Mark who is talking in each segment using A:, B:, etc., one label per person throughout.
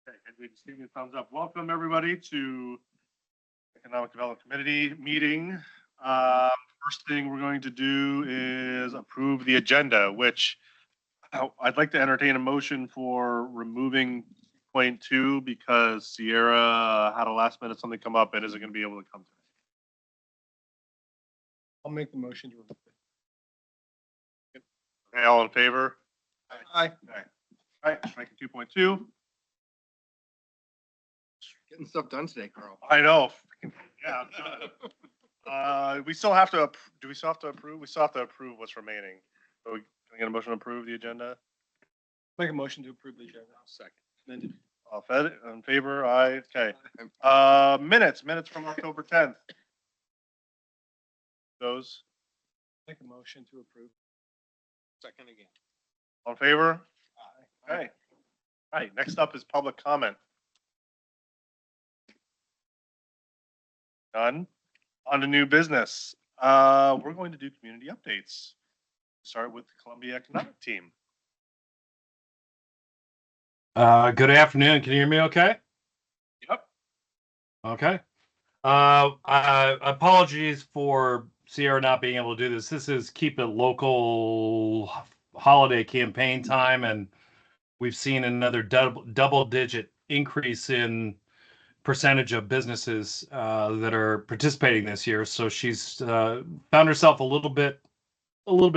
A: Okay, Edwin, just give me a thumbs up. Welcome, everybody, to Economic Development Committee meeting. First thing we're going to do is approve the agenda, which I'd like to entertain a motion for removing point 2 because Sierra had a last minute something come up and isn't going to be able to come today.
B: I'll make the motion to remove it.
A: Okay, all in favor?
B: Aye.
A: All right, striking 2.2.
B: Getting stuff done today, Carl.
A: I know. Yeah. We still have to, do we still have to approve? We still have to approve what's remaining. So can we get a motion to approve the agenda?
B: Make a motion to approve the agenda. Second.
A: All fed, in favor? Aye, okay. Minutes from October 10th. Those,
B: Make a motion to approve. Second again.
A: all in favor?
B: Aye.
A: Okay. All right, next up is public comment. None. On to new business. We're going to do community updates. Start with the Columbia Economic Team.
C: Good afternoon. Can you hear me okay?
A: Yep.
C: Okay. Apologies for Sierra not being able to do this. This is Keep It Local holiday campaign time, and we've seen another double-digit increase in percentage of businesses that are participating this year. So she's found herself a little bit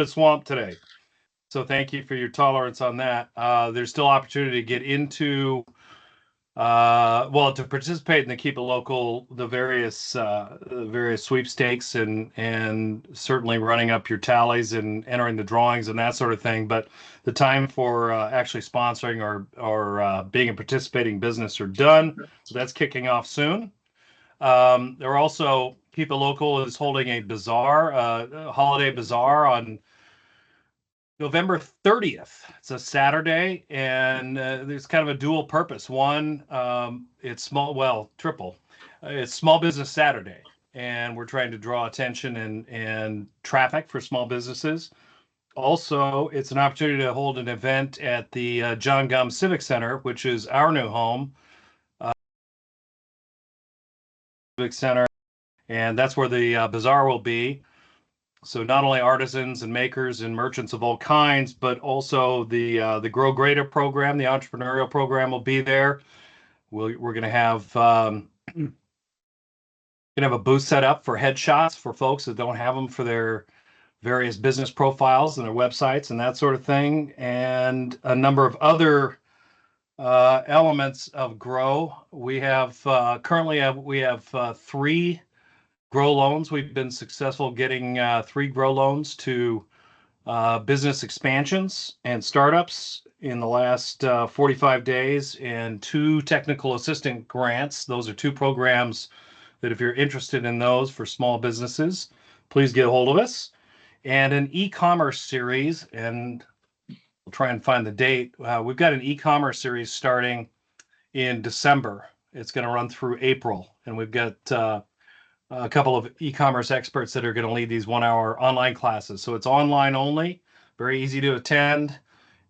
C: swamped today. So thank you for your tolerance on that. There's still opportunity to get into, to participate in the Keep It Local, the various sweepstakes and certainly running up your tallies and entering the drawings and that sort of thing. But the time for actually sponsoring or being a participating business are done. So that's kicking off soon. There are also, Keep It Local is holding a bazaar, a holiday bazaar on November 30th. It's a Saturday, and there's kind of a dual purpose. One, it's triple. It's Small Business Saturday, and we're trying to draw attention and traffic for small businesses. Also, it's an opportunity to hold an event at the John Gum Civic Center, which is our new home. Civic Center, and that's where the bazaar will be. So not only artisans and makers and merchants of all kinds, but also the Grow Greater program, the entrepreneurial program will be there. We're going to have a booth set up for headshots for folks that don't have them for their various business profiles and their websites and that sort of thing, and a number of other elements of Grow. We have currently we have 3 Grow loans. We've been successful getting 3 Grow loans to business expansions and startups in the last 45 days, and 2 technical assistant grants. Those are 2 programs that if you're interested in those for small businesses, please get a hold of us. And an e-commerce series, and we'll try and find the date. We've got an e-commerce series starting in December. It's going to run through April, and we've got a couple of e-commerce experts that are going to lead these 1-hour online classes. So it's online only, very easy to attend.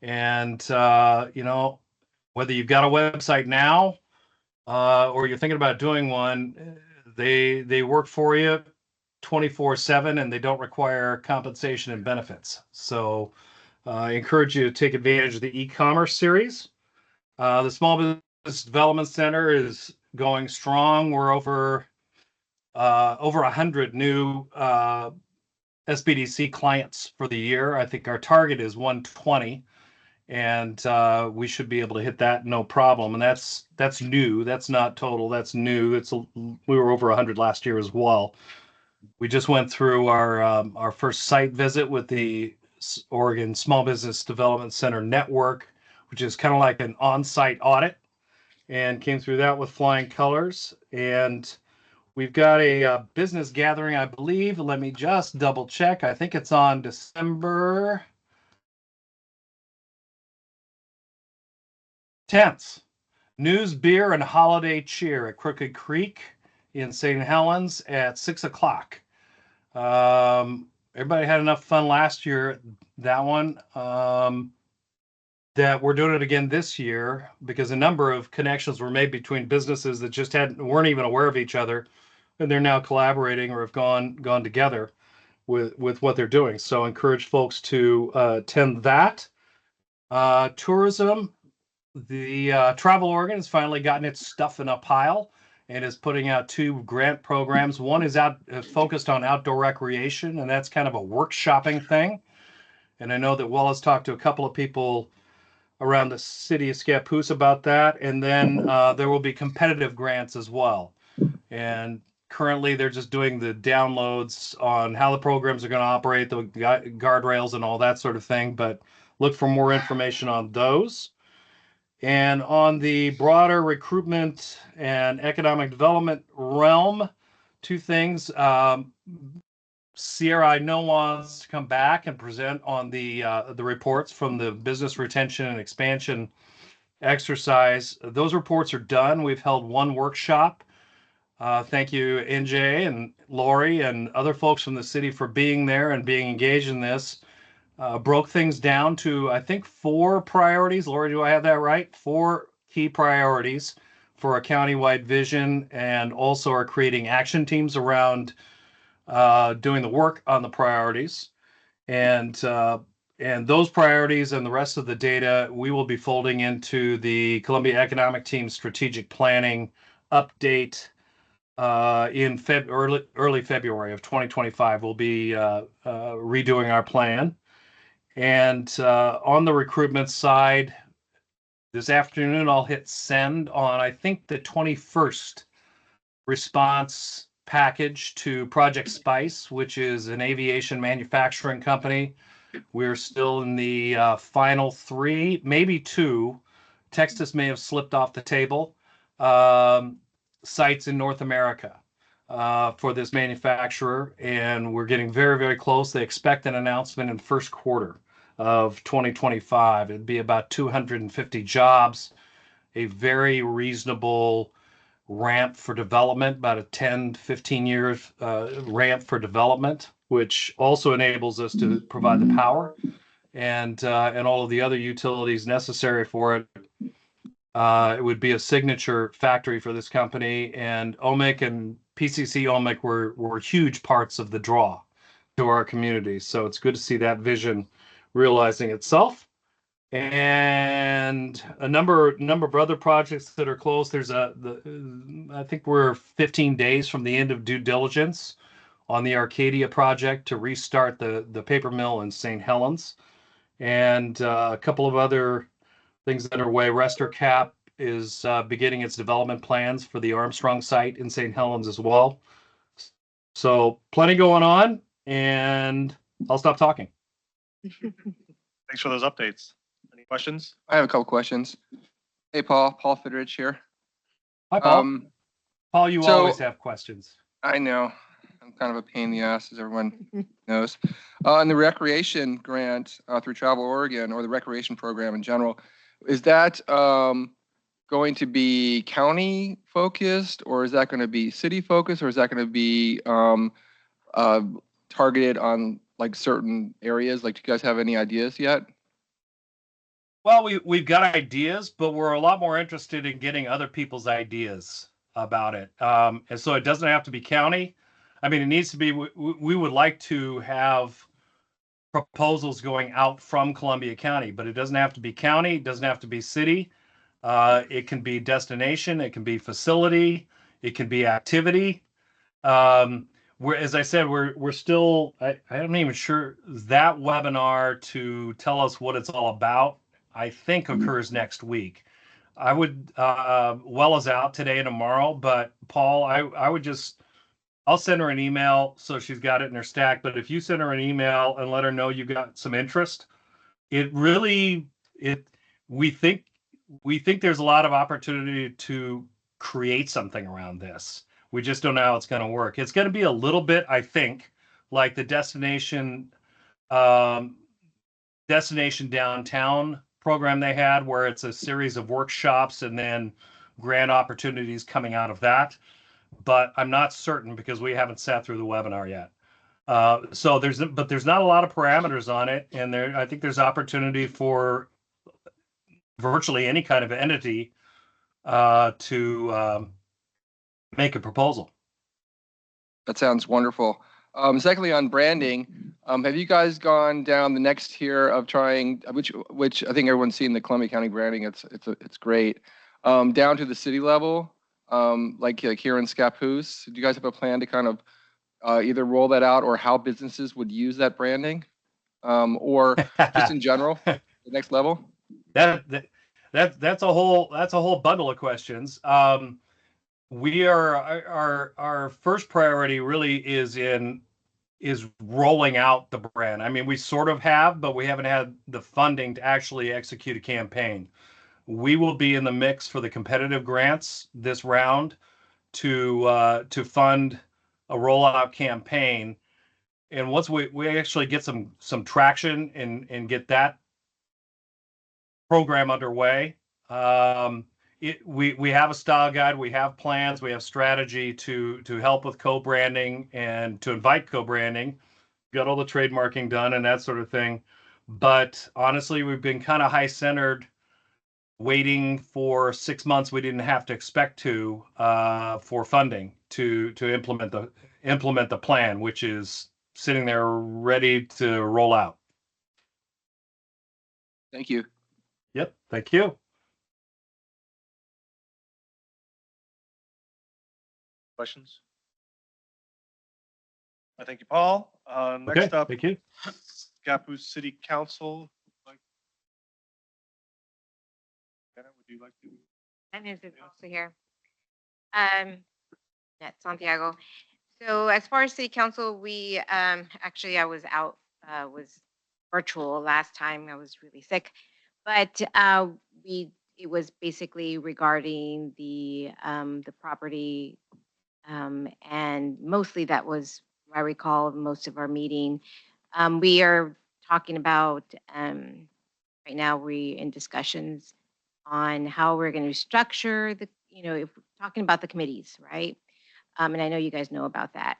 C: And, whether you've got a website now or you're thinking about doing one, they work for you 24/7, and they don't require compensation and benefits. So I encourage you to take advantage of the e-commerce series. The Small Business Development Center is going strong. We're over 100 new SBDC clients for the year. I think our target is 120, and we should be able to hit that no problem. And that's new. That's not total. That's new. We were over 100 last year as well. We just went through our first site visit with the Oregon Small Business Development Center Network, which is kind of like an on-site audit, and came through that with flying colors. And we've got a business gathering, I believe. Let me just double check. I think it's on December 10th. News, beer, and holiday cheer at Crooked Creek in St. Helens at 6 o'clock. Everybody had enough fun last year. That one. that we're doing it again this year because a number of connections were made between businesses that just weren't even aware of each other, and they're now collaborating or have gone together with what they're doing. So encourage folks to attend that. Tourism, the Travel Oregon has finally gotten its stuff in a pile and is putting out 2 grant programs. One is focused on outdoor recreation, and that's kind of a workshopping thing. And I know that Wallace talked to a couple of people around the city of Scappoose about that. And then there will be competitive grants as well. And currently they're just doing the downloads on how the programs are going to operate, the guardrails and all that sort of thing. But look for more information on those. And on the broader recruitment and economic development realm, 2 things. Sierra, I know, wants to come back and present on the reports from the business retention and expansion exercise. Those reports are done. We've held 1 workshop. Thank you, NJ and Lori and other folks from the city for being there and being engaged in this. Broke things down to, I think, 4 priorities. Lori, do I have that right? 4 key priorities for a countywide vision, and also are creating action teams around doing the work on the priorities, and those priorities and the rest of the data we will be folding into the Columbia Economic Team strategic planning update in early February of 2025. We'll be redoing our plan, and on the recruitment side, this afternoon I'll hit send on, I think, the 21st response package to Project Spice, which is an aviation manufacturing company. We're still in the final 3, maybe 2. Texas may have slipped off the table. Sites in North America for this manufacturer, and we're getting very, very close. They expect an announcement in the first quarter of 2025. It'd be about 250 jobs, a very reasonable ramp for development, about a 10 to 15 years ramp for development, which also enables us to provide the power and all of the other utilities necessary for it. It would be a signature factory for this company, and OMIC and PCC OMIC were huge parts of the draw to our community. So it's good to see that vision realizing itself. And a number of other projects that are close. There's I think we're 15 days from the end of due diligence on the Arcadia project to restart the paper mill in St. Helens, and a couple of other things that are away. Rester Cap is beginning its development plans for the Armstrong site in St. Helens as well. So plenty going on, and I'll stop talking.
A: Thanks for those updates. Any questions?
D: I have a couple questions. Hey, Paul Fidrich here.
C: Hi, Paul. Paul, you
D: so-
C: always have questions.
D: I know I'm kind of a pain in the ass, as everyone knows. And the recreation grant through Travel Oregon, or the recreation program in general, is that going to be county focused, or is that going to be city focused, or is that going to be targeted on like certain areas? Like, do you guys have any ideas yet?
C: Well, we've got ideas, but we're a lot more interested in getting other people's ideas about it. And so it doesn't have to be county. I mean, it needs to be, we would like to have proposals going out from Columbia County, but it doesn't have to be county. It doesn't have to be city. It can be destination. It can be facility. It can be activity. As I said, we're still, I'm not even sure that webinar to tell us what it's all about, I think occurs next week. I would, Wella's out today and tomorrow, but Paul, I'll send her an email so she's got it in her stack. But if you send her an email and let her know you got some interest, we think there's a lot of opportunity to create something around this. We just don't know how it's going to work. It's going to be a little bit, I think, like the destination downtown program they had, where it's a series of workshops and then grant opportunities coming out of that. But I'm not certain because we haven't sat through the webinar yet. So there's not a lot of parameters on it, and I think there's opportunity for virtually any kind of entity to make a proposal.
D: That sounds wonderful. Secondly, on branding, have you guys gone down the next tier of trying, which I think everyone's seen the Columbia County branding. It's great. Down to the city level, like here in Scappoose. Do you guys have a plan to kind of either roll that out or how businesses would use that branding, or just in general, the next level?
C: That's a whole bundle of questions. We are our first priority really is rolling out the brand. I mean, we sort of have, but we haven't had the funding to actually execute a campaign. We will be in the mix for the competitive grants this round to fund a rollout campaign. And once we actually get some traction and get that program underway, we have a style guide, we have plans, we have strategy to help with co-branding and to invite co-branding. Got all the trademarking done and that sort of thing. But honestly, we've been kind of high-centered, waiting for 6 months we didn't have to expect to for funding to implement the plan, which is sitting there ready to roll out.
D: Thank you.
C: Yep, thank you.
A: Questions? I thank you, Paul. Next
C: Okay,
A: up,
C: thank you.
A: Scappoose City Council. Anna, would you like to?
E: And is it also here? Yeah, Santiago. So as far as city council, we actually I was out, was virtual last time. I was really sick, but it was basically regarding the property, and mostly that was, I recall, most of our meeting. We are talking about right now we're in discussions on how we're going to structure the, if we're talking about the committees, right? And I know you guys know about that.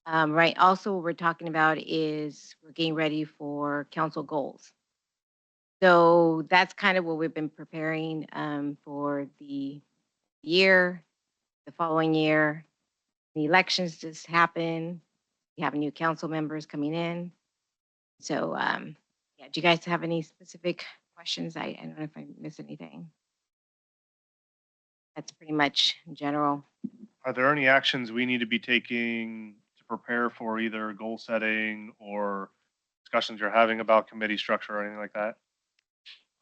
E: Right. Also, what we're talking about is we're getting ready for council goals. So that's kind of what we've been preparing for the year, the following year. The elections just happen. We have new council members coming in. So, yeah, do you guys have any specific questions? I don't know if I missed anything. That's pretty much in general.
A: Are there any actions we need to be taking to prepare for either goal setting or discussions you're having about committee structure or anything like that?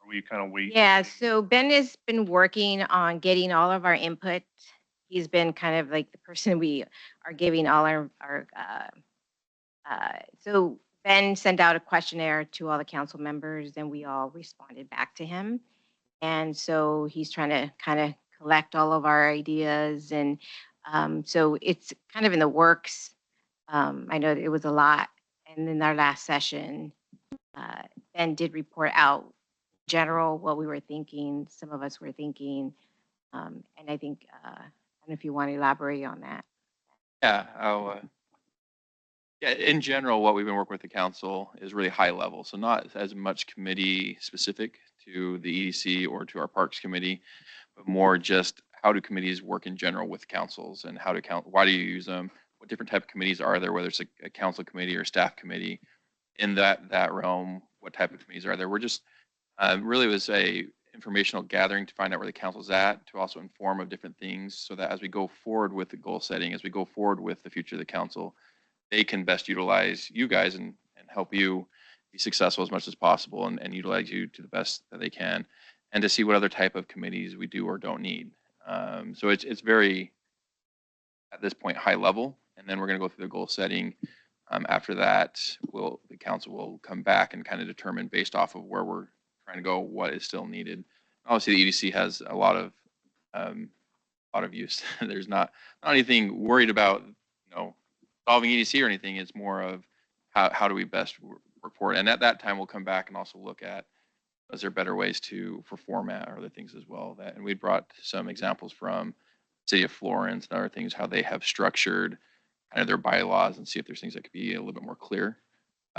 A: Or we kind of wait?
E: Yeah, so Ben has been working on getting all of our input. He's been kind of like the person we are giving all our so Ben sent out a questionnaire to all the council members and we all responded back to him. And so he's trying to kind of collect all of our ideas. And so it's kind of in the works. I know it was a lot. And in our last session, Ben did report out general what we were thinking, some of us were thinking. And I think, I don't know if you want to elaborate on that.
F: Yeah, yeah, in general, what we've been working with the council is really high level. So not as much committee specific to the EDC or to our parks committee, but more just how do committees work in general with councils and how to count, why do you use them? What different type of committees are there, whether it's a council committee or staff committee in that realm, what type of committees are there? We're just really was a informational gathering to find out where the council's at, to also inform of different things so that as we go forward with the goal setting, as we go forward with the future of the council, they can best utilize you guys and help you be successful as much as possible and utilize you to the best that they can, and to see what other type of committees we do or don't need. So it's very, at this point, high level, and then we're going to go through the goal setting. After that, the council will come back and kind of determine based off of where we're trying to go what is still needed. Obviously, the EDC has a lot of use. There's not anything worried about, solving EDC or anything. It's more of how do we best work forward. And at that time, we'll come back and also look at, is there better ways for format or other things as well. And we brought some examples from City of Florence and other things, how they have structured kind of their bylaws, and see if there's things that could be a little bit more clear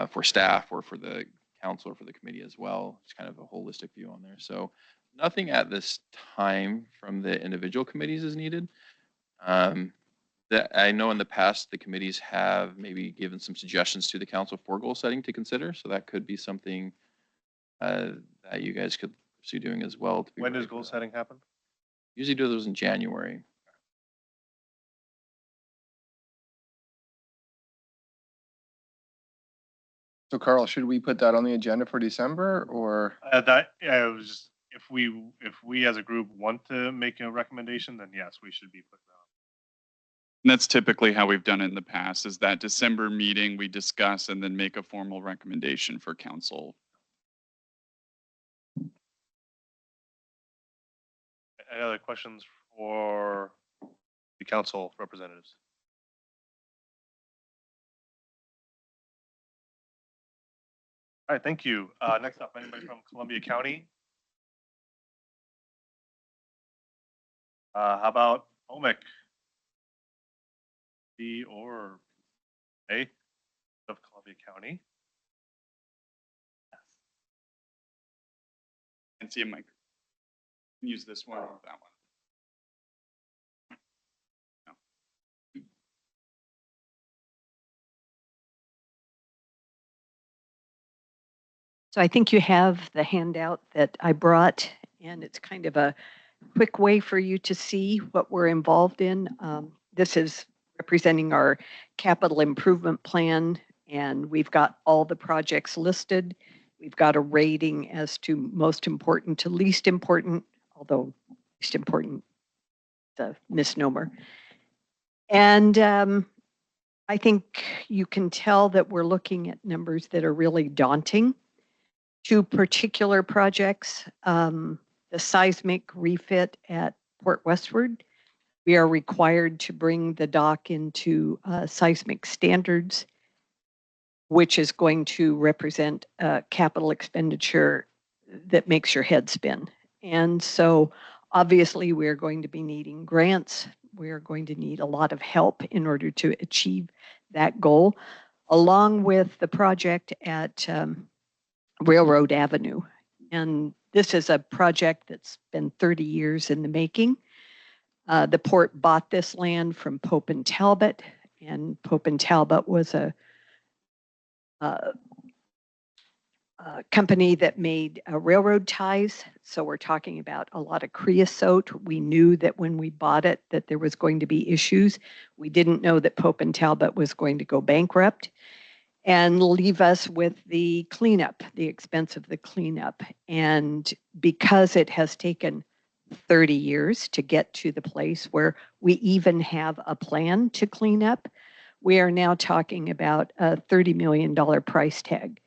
F: for staff or for the council or for the committee as well. It's kind of a holistic view on there. So Nothing at this time from the individual committees is needed. That I know in the past, the committees have maybe given some suggestions to the council for goal setting to consider. So that could be something that you guys could pursue doing as well. To be
A: When
F: ready
A: does
F: for
A: goal
F: that.
A: setting happen?
F: Usually do those in January.
D: So Carl, should we put that on the agenda for December or?
A: Yeah, it was just, if we as a group want to make a recommendation, then yes, we should be putting that on.
G: And that's typically how we've done it in the past, is that December meeting, we discuss and then make a formal recommendation for council.
A: Any other questions for the council representatives? All right, thank you. Next up, anybody from Columbia County? How about OMIC? B or A of Columbia County?
G: And see a mic. Use this one or that one.
H: So I think you have the handout that I brought, and it's kind of a quick way for you to see what we're involved in. This is representing our capital improvement plan, and we've got all the projects listed. We've got a rating as to most important to least important, although least important is a misnomer. And I think you can tell that we're looking at numbers that are really daunting. Two particular projects, the seismic refit at Port Westward. We are required to bring the dock into seismic standards, which is going to represent a capital expenditure that makes your head spin. And so obviously we're going to be needing grants. We're going to need a lot of help in order to achieve that goal, along with the project at Railroad Avenue. And this is a project that's been 30 years in the making. The port bought this land from Pope and Talbot, and Pope and Talbot was a company that made railroad ties. So we're talking about a lot of creosote. We knew that when we bought it that there was going to be issues. We didn't know that Pope and Talbot was going to go bankrupt and leave us with the cleanup, the expense of the cleanup. And because it has taken 30 years to get to the place where we even have a plan to clean up, we are now talking about a $30 million price tag.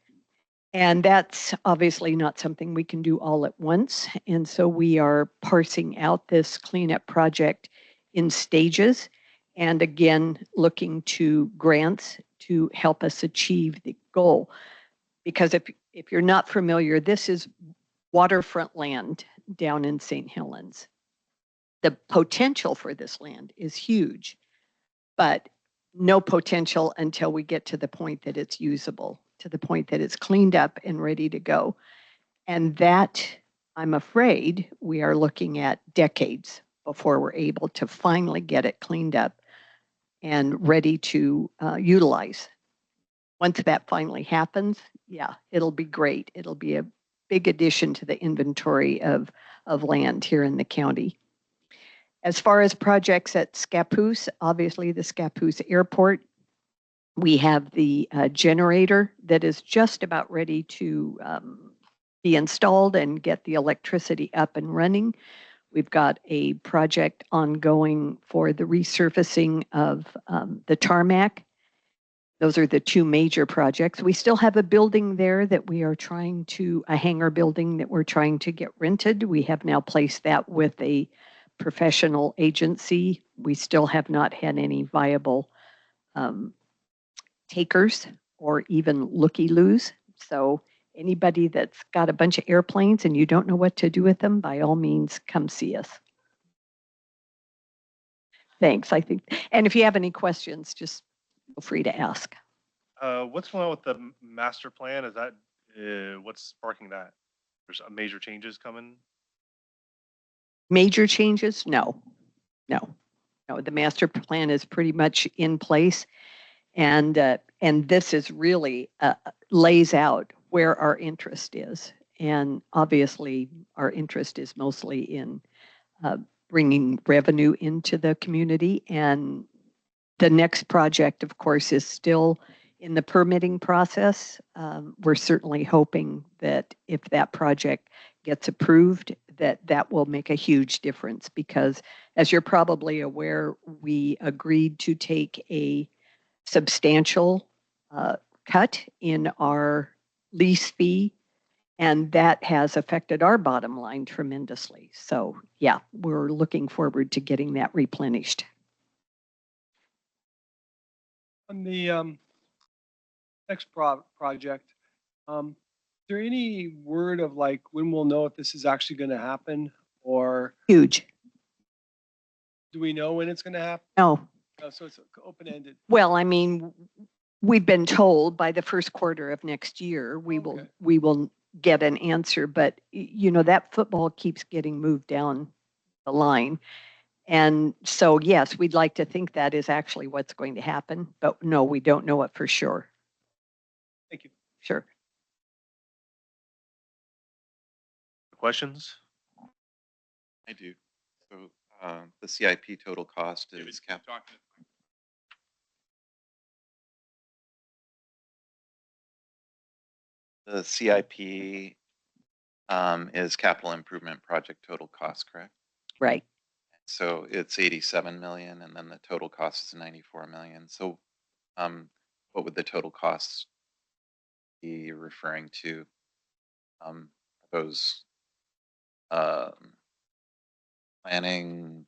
H: And that's obviously not something we can do all at once. And so we are parsing out this cleanup project in stages. And again, looking to grants to help us achieve the goal. Because if you're not familiar, this is waterfront land down in St. Helens. The potential for this land is huge, but no potential until we get to the point that it's usable, to the point that it's cleaned up and ready to go. And that, I'm afraid, we are looking at decades before we're able to finally get it cleaned up and ready to utilize. Once that finally happens, yeah, it'll be great. It'll be a big addition to the inventory of land here in the county. As far as projects at Scappoose, obviously the Scappoose Airport, we have the generator that is just about ready to be installed and get the electricity up and running. We've got a project ongoing for the resurfacing of the tarmac. Those are the two major projects. We still have a building there that we are trying to, a hangar building that we're trying to get rented. We have now placed that with a professional agency. We still have not had any viable takers or even looky-loos. So anybody that's got a bunch of airplanes and you don't know what to do with them, by all means, come see us. Thanks, I think. And if you have any questions, just feel free to ask.
A: What's going on with the master plan? Is that, what's sparking that? There's major changes coming?
H: Major changes? No, no, no. The master plan is pretty much in place. And this is really lays out where our interest is. And obviously, our interest is mostly in bringing revenue into the community. And the next project, of course, is still in the permitting process. We're certainly hoping that if that project gets approved, that will make a huge difference because, as you're probably aware, we agreed to take a substantial cut in our lease fee, and that has affected our bottom line tremendously. So yeah, we're looking forward to getting that replenished.
B: On the next project, is there any word of like when we'll know if this is actually going to happen, or
H: Huge.
B: do we know when it's going to happen?
H: No.
B: No, so it's open-ended.
H: Well, I mean, we've been told by the first quarter of next year, we
B: Okay.
H: will get an answer, but you know, that football keeps getting moved down the line. And so, yes, we'd like to think that is actually what's going to happen, but no, we don't know it for sure.
B: Thank you.
H: Sure.
A: Questions?
I: I do. So the CIP total cost is capped. The CIP is capital improvement project total cost, correct?
H: Right.
I: So it's 87 million and then the total cost is 94 million. So what would the total costs be referring to? Those planning,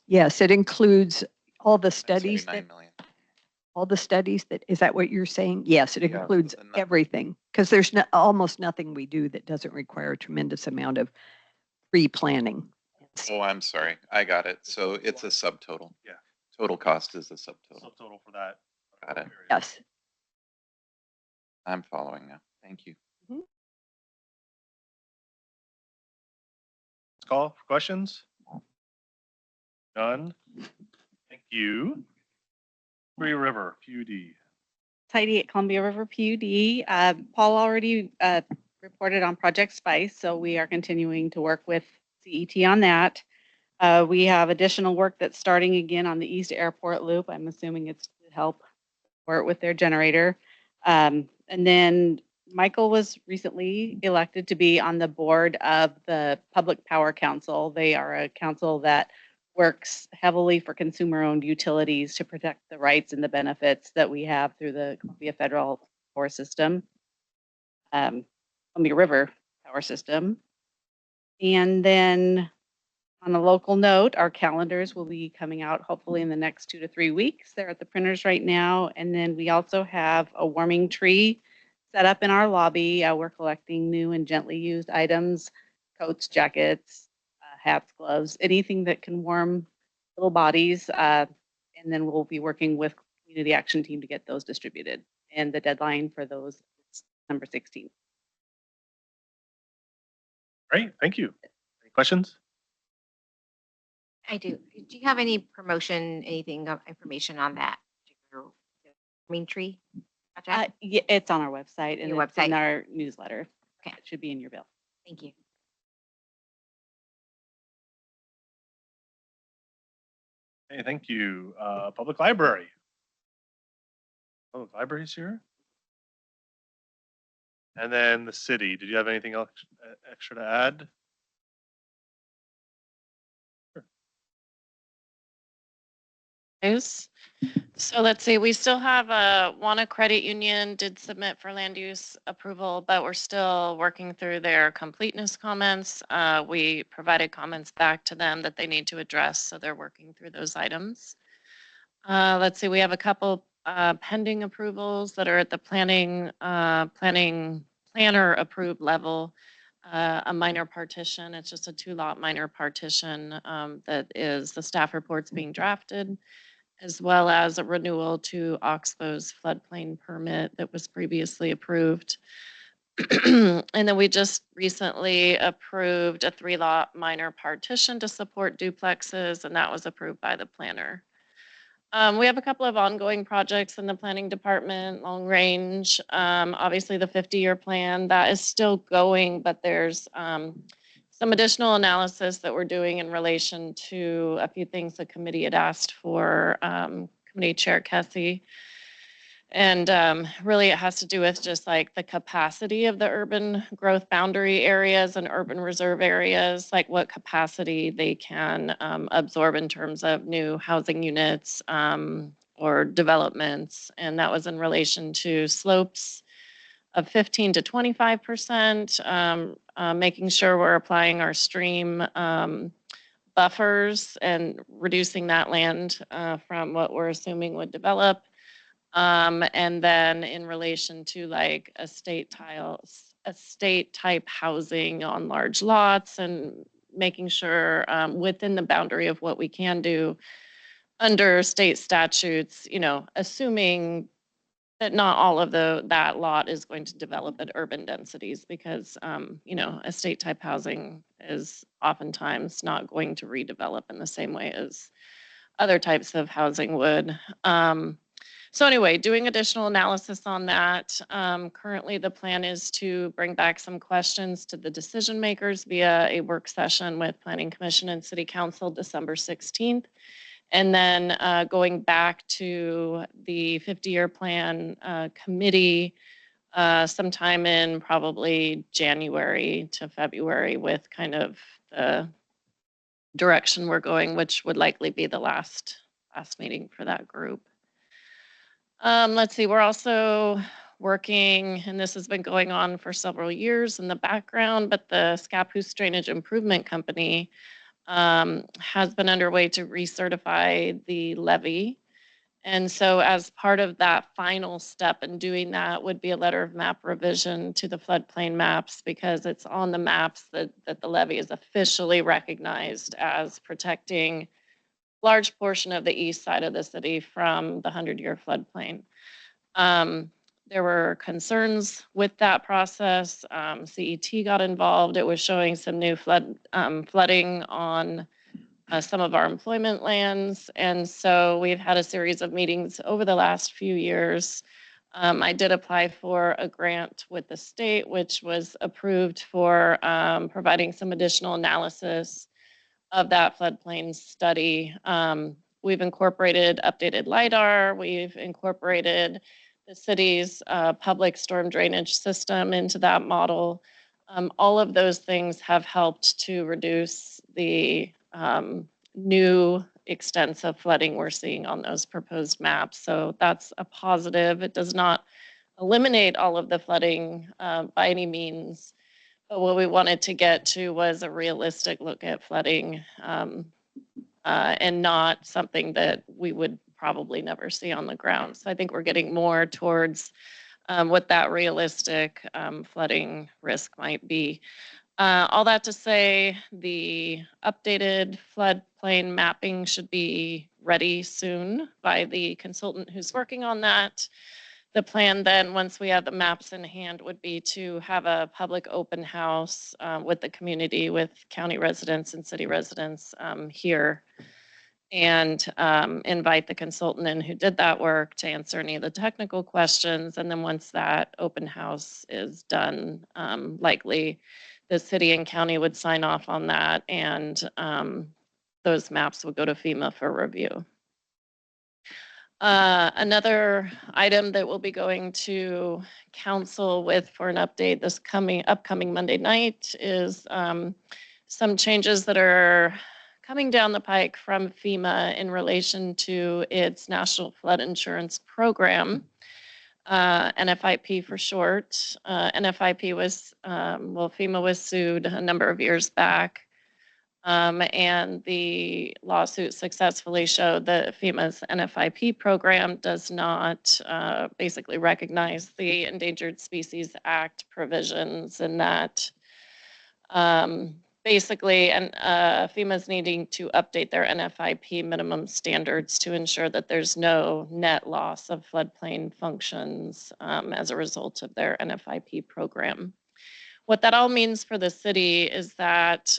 H: Yes, it includes all the studies
I: 79
H: that,
I: million.
H: all the studies that, is that what you're saying? Yes, it
I: Yeah,
H: includes
I: the
H: everything, because there's almost nothing we do that doesn't require a tremendous amount of pre-planning.
I: Oh, I'm sorry. I got it. So it's a subtotal.
A: Yeah.
I: Total cost is a subtotal.
A: Subtotal for that.
I: Got it.
H: Yes.
I: I'm following now. Thank you.
A: Let's call for questions. None. Thank you. Columbia River, PUD.
J: Heidi at Columbia River PUD. Paul already reported on Project Spice, so we are continuing to work with CET on that. We have additional work that's starting again on the East Airport Loop. I'm assuming it's to help work with their generator. And then Michael was recently elected to be on the board of the Public Power Council. They are a council that works heavily for consumer-owned utilities to protect the rights and the benefits that we have through the Columbia Federal Power System, Columbia River Power System. And then on a local note, our calendars will be coming out hopefully in the next 2 to 3 weeks. They're at the printers right now. And then we also have a warming tree set up in our lobby. We're collecting new and gently used items, coats, jackets, hats, gloves, anything that can warm little bodies. And then we'll be working with Community Action Team to get those distributed. And the deadline for those is December 16th.
A: Great, thank you. Any questions?
E: I do. Do you have any promotion, anything of information on that particular green tree project?
J: Yeah, it's on our website and
E: Your
J: it's in
E: website.
J: our newsletter.
E: Okay.
J: It should be in your bill.
E: Thank you.
A: Hey, thank you. Public Library. Public Library's here. And then the city. Did you have anything else extra to add?
K: News. So let's see, we still have Wanna Credit Union did submit for land use approval, but we're still working through their completeness comments. We provided comments back to them that they need to address, so they're working through those items. Let's see, we have a couple pending approvals that are at the planner approved level. A minor partition, it's just a 2-lot minor partition that is the staff reports being drafted, as well as a renewal to Oxbow's floodplain permit that was previously approved. And then we just recently approved a 3-lot minor partition to support duplexes, and that was approved by the planner. We have a couple of ongoing projects in the planning department, long range. Obviously, the 50-year plan that is still going, but there's some additional analysis that we're doing in relation to a few things the committee had asked for, Committee Chair Kessie. And really, it has to do with just like the capacity of the urban growth boundary areas and urban reserve areas, like what capacity they can absorb in terms of new housing units or developments. And that was in relation to slopes of 15 to 25%, making sure we're applying our stream buffers and reducing that land from what we're assuming would develop. And then in relation to like estate type housing on large lots and making sure within the boundary of what we can do under state statutes, you know, assuming that not all of that lot is going to develop at urban densities because, you know, estate type housing is oftentimes not going to redevelop in the same way as other types of housing would. So anyway, doing additional analysis on that. Currently, the plan is to bring back some questions to the decision makers via a work session with Planning Commission and City Council December 16th. And then going back to the 50-year plan committee sometime in probably January to February with kind of the direction we're going, which would likely be the last meeting for that group. Let's see, we're also working, and this has been going on for several years in the background, but the Scappoose Drainage Improvement Company has been underway to recertify the levee. And so as part of that final step in doing that would be a letter of map revision to the floodplain maps because it's on the maps that the levee is officially recognized as protecting large portion of the east side of the city from the 100-year floodplain. There were concerns with that process. CET got involved. It was showing some new flooding on some of our employment lands. And so we've had a series of meetings over the last few years. I did apply for a grant with the state, which was approved for providing some additional analysis of that floodplain study. We've incorporated updated LIDAR. We've incorporated the city's public storm drainage system into that model. All of those things have helped to reduce the new extensive flooding we're seeing on those proposed maps. So that's a positive. It does not eliminate all of the flooding by any means. But what we wanted to get to was a realistic look at flooding and not something that we would probably never see on the ground. So I think we're getting more towards what that realistic flooding risk might be. All that to say, the updated floodplain mapping should be ready soon by the consultant who's working on that. The plan then, once we have the maps in hand, would be to have a public open house with the community, with county residents and city residents here, and invite the consultant in who did that work to answer any of the technical questions. And then once that open house is done, likely the city and county would sign off on that, and those maps would go to FEMA for review. Another item that we'll be going to council with for an update this upcoming Monday night is some changes that are coming down the pike from FEMA in relation to its National Flood Insurance Program, NFIP for short. NFIP was, FEMA was sued a number of years back. And the lawsuit successfully showed that FEMA's NFIP program does not basically recognize the Endangered Species Act provisions, and that basically, and FEMA's needing to update their NFIP minimum standards to ensure that there's no net loss of floodplain functions as a result of their NFIP program. What that all means for the city is that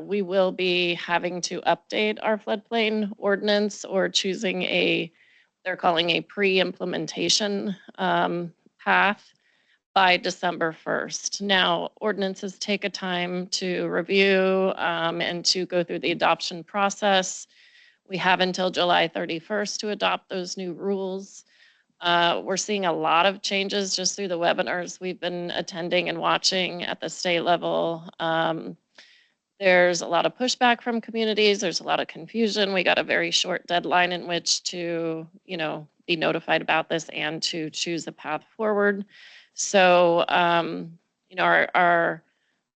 K: we will be having to update our floodplain ordinance or choosing they're calling a pre-implementation path by December 1st. Now, ordinances take a time to review and to go through the adoption process. We have until July 31st to adopt those new rules. We're seeing a lot of changes just through the webinars we've been attending and watching at the state level. There's a lot of pushback from communities. There's a lot of confusion. We got a very short deadline in which to, be notified about this and to choose a path forward. So, our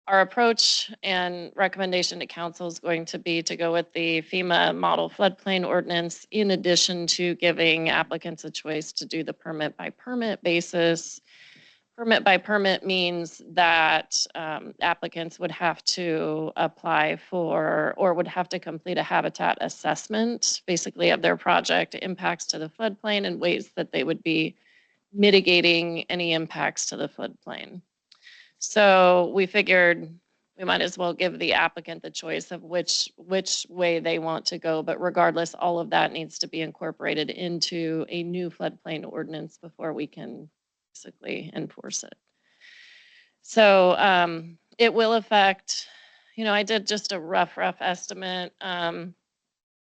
K: approach and recommendation to council is going to be to go with the FEMA model floodplain ordinance, in addition to giving applicants a choice to do the permit by permit basis. Permit by permit means that applicants would have to apply for or would have to complete a habitat assessment, basically of their project impacts to the floodplain and ways that they would be mitigating any impacts to the floodplain. So we figured we might as well give the applicant the choice of which way they want to go. But regardless, all of that needs to be incorporated into a new floodplain ordinance before we can basically enforce it. So it will affect, I did just a rough estimate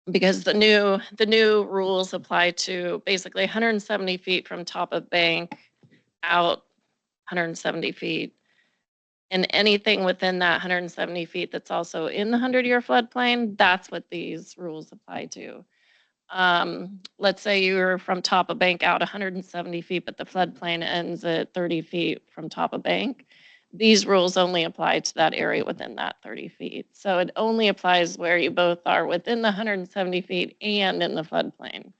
K: because the new rules apply to basically 170 feet from top of bank out 170 feet. And anything within that 170 feet that's also in the 100-year floodplain, that's what these rules apply to. Let's say you're from top of bank out 170 feet, but the floodplain ends at 30 feet from top of bank. These rules only apply to that area within that 30 feet. So it only applies where you both are within the 170 feet and in the floodplain.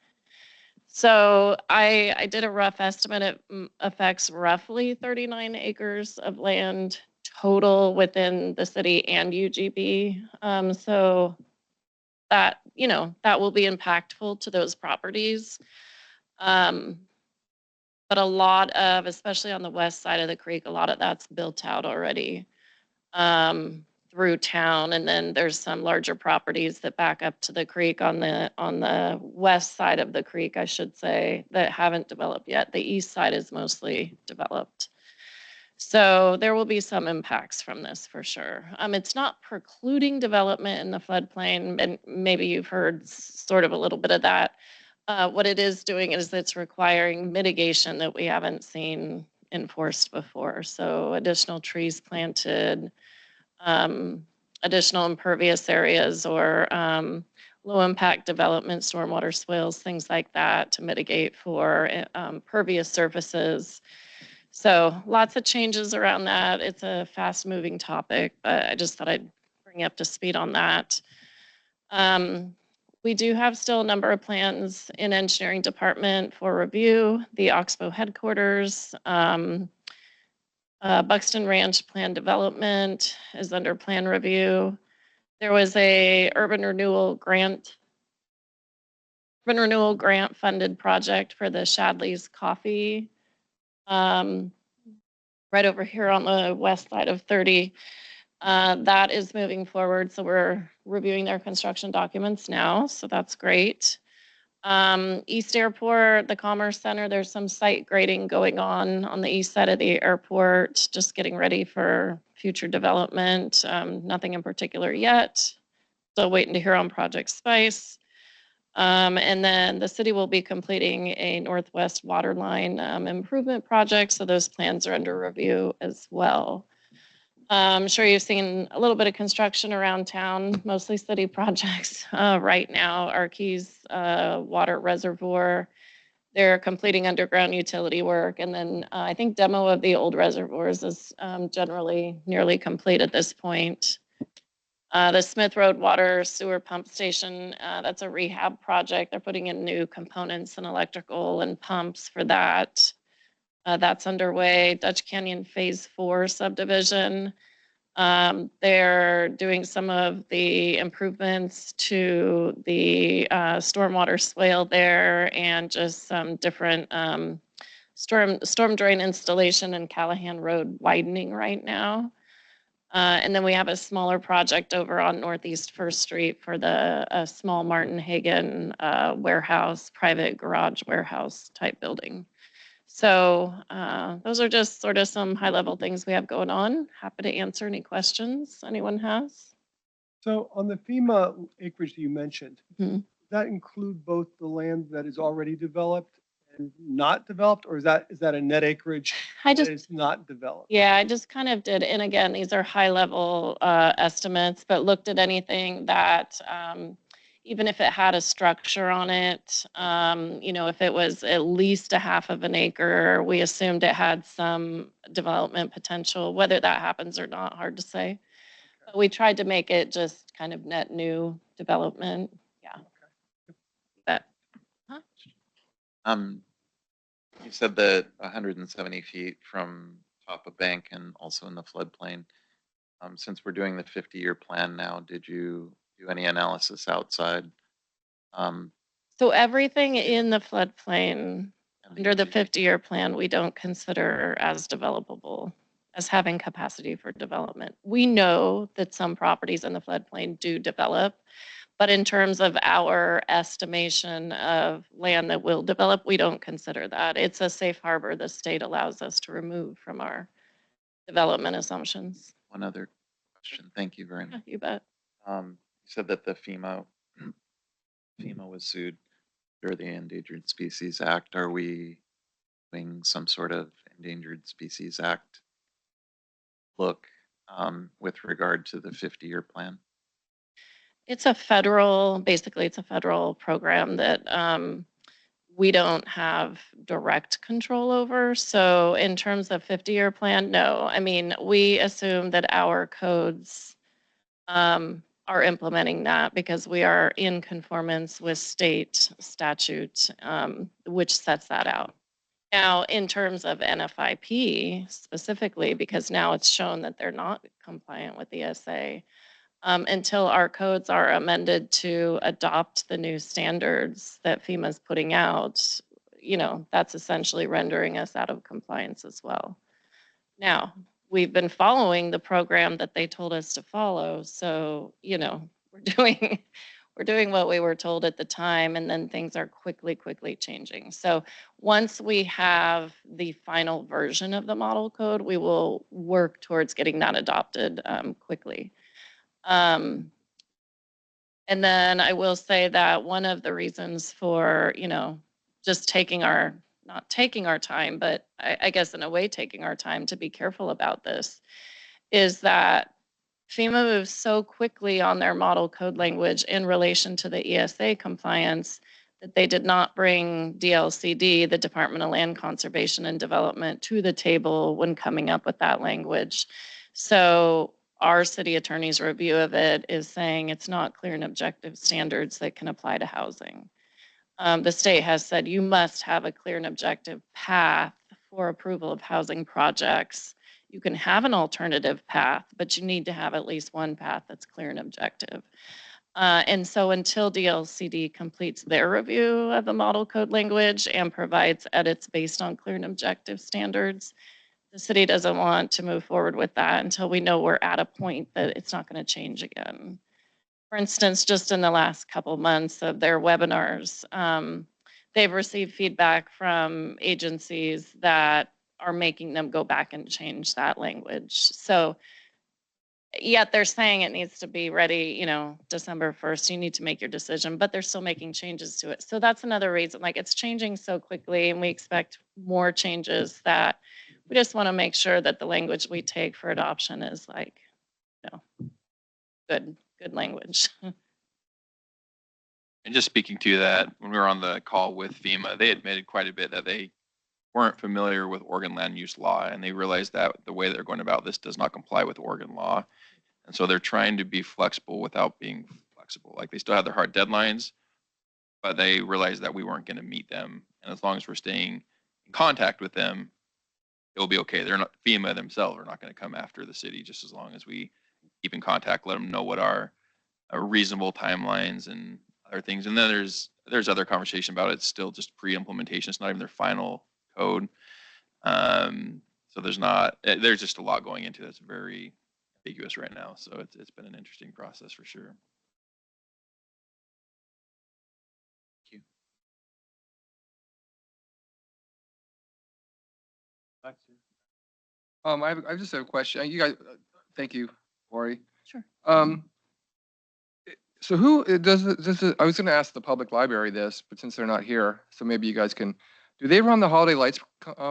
K: So I did a rough estimate. It affects roughly 39 acres of land total within the city and UGB. So that, that will be impactful to those properties. But a lot of, especially on the west side of the creek, a lot of that's built out already through town. And then there's some larger properties that back up to the creek on the west side of the creek, I should say, that haven't developed yet. The east side is mostly developed. So there will be some impacts from this for sure. It's not precluding development in the floodplain, and maybe you've heard sort of a little bit of that. What it is doing is it's requiring mitigation that we haven't seen enforced before. So additional trees planted, additional impervious areas, or low impact development, stormwater swales, things like that to mitigate for pervious surfaces. So lots of changes around that. It's a fast moving topic, but I just thought I'd bring you up to speed on that. We do have still a number of plans in engineering department for review. The Oxbow headquarters, Buxton Ranch plan development is under plan review. There was a urban renewal grant funded project for the Shadley's Coffee, right over here on the west side of 30. That is moving forward. So we're reviewing their construction documents now. So that's great. East Airport, the Commerce Center, there's some site grading going on the east side of the airport, just getting ready for future development. Nothing in particular yet. Still waiting to hear on Project Spice. And then the city will be completing a northwest water line improvement project. So those plans are under review as well. I'm sure you've seen a little bit of construction around town, mostly city projects right now. Arkeys Water Reservoir, they're completing underground utility work. And then I think demo of the old reservoirs is generally nearly complete at this point. The Smith Road Water Sewer Pump Station, that's a rehab project. They're putting in new components and electrical and pumps for that. That's underway. Dutch Canyon Phase 4 subdivision. They're doing some of the improvements to the stormwater swale there and just some different storm drain installation and Callahan Road widening right now. And then we have a smaller project over on Northeast First Street for the small Martin Hagen warehouse, private garage warehouse type building. So those are just sort of some high level things we have going on. Happy to answer any questions anyone has.
B: So on the FEMA acreage that you mentioned,
K: Mhm.
B: does that include both the land that is already developed and not developed, or is that a net acreage
K: I
B: that
K: just,
B: is not developed?
K: yeah, I just kind of did, and again, these are high level estimates, but looked at anything that, even if it had a structure on it, you know, if it was at least a half of an acre, we assumed it had some development potential. Whether that happens or not, hard to say. But we tried to make it just kind of net new development. Yeah. That, huh?
I: You said that 170 feet from top of bank and also in the floodplain. Since we're doing the 50-year plan now, did you do any analysis outside?
K: So everything in the floodplain under the
I: MDG?
K: 50-year plan, we don't consider as developable, as having capacity for development. We know that some properties in the floodplain do develop, but in terms of our estimation of land that will develop, we don't consider that. It's a safe harbor the state allows us to remove from our development assumptions.
I: One other question. Thank you very
K: Yeah,
I: much.
K: you bet.
I: You said that the FEMA was sued under the Endangered Species Act. Are we doing some sort of Endangered Species Act look with regard to the 50-year plan?
K: It's a federal, basically it's a federal program that we don't have direct control over. So in terms of 50-year plan, no. I mean, we assume that our codes are implementing that because we are in conformance with state statute, which sets that out. Now, in terms of NFIP specifically, because now it's shown that they're not compliant with the ESA, until our codes are amended to adopt the new standards that FEMA's putting out, you know, that's essentially rendering us out of compliance as well. Now, we've been following the program that they told us to follow, so, you know, we're doing what we were told at the time, and then things are quickly changing. So once we have the final version of the model code, we will work towards getting that adopted quickly. And then I will say that one of the reasons for, you know, just not taking our time, but I guess in a way taking our time to be careful about this, is that FEMA moves so quickly on their model code language in relation to the ESA compliance that they did not bring DLCD, the Department of Land Conservation and Development, to the table when coming up with that language. So our city attorney's review of it is saying it's not clear and objective standards that can apply to housing. The state has said you must have a clear and objective path for approval of housing projects. You can have an alternative path, but you need to have at least one path that's clear and objective. And so until DLCD completes their review of the model code language and provides edits based on clear and objective standards, the city doesn't want to move forward with that until we know we're at a point that it's not going to change again. For instance, just in the last couple months of their webinars, they've received feedback from agencies that are making them go back and change that language. So yet they're saying it needs to be ready, you know, December 1st, you need to make your decision, but they're still making changes to it. So that's another reason, like it's changing so quickly and we expect more changes that we just want to make sure that the language we take for adoption is like, you know, good language.
F: And just speaking to that, when we were on the call with FEMA, they admitted quite a bit that they weren't familiar with Oregon land use law, and they realized that the way they're going about this does not comply with Oregon law. And so they're trying to be flexible without being flexible. Like they still have their hard deadlines, but they realized that we weren't going to meet them. And as long as we're staying in contact with them, it'll be okay. They're not, FEMA themselves are not going to come after the city, just as long as we keep in contact, let them know what our reasonable timelines and other things. And then there's other conversation about it. It's still just pre-implementation. It's not even their final code. So there's just a lot going into it. It's very ambiguous right now. So it's been an interesting process for sure.
D: I just have a question. You guys, thank you, Lori.
J: Sure.
D: So who I was going to ask the public library this, but since they're not here, so maybe you guys can, do they run the Holiday Lights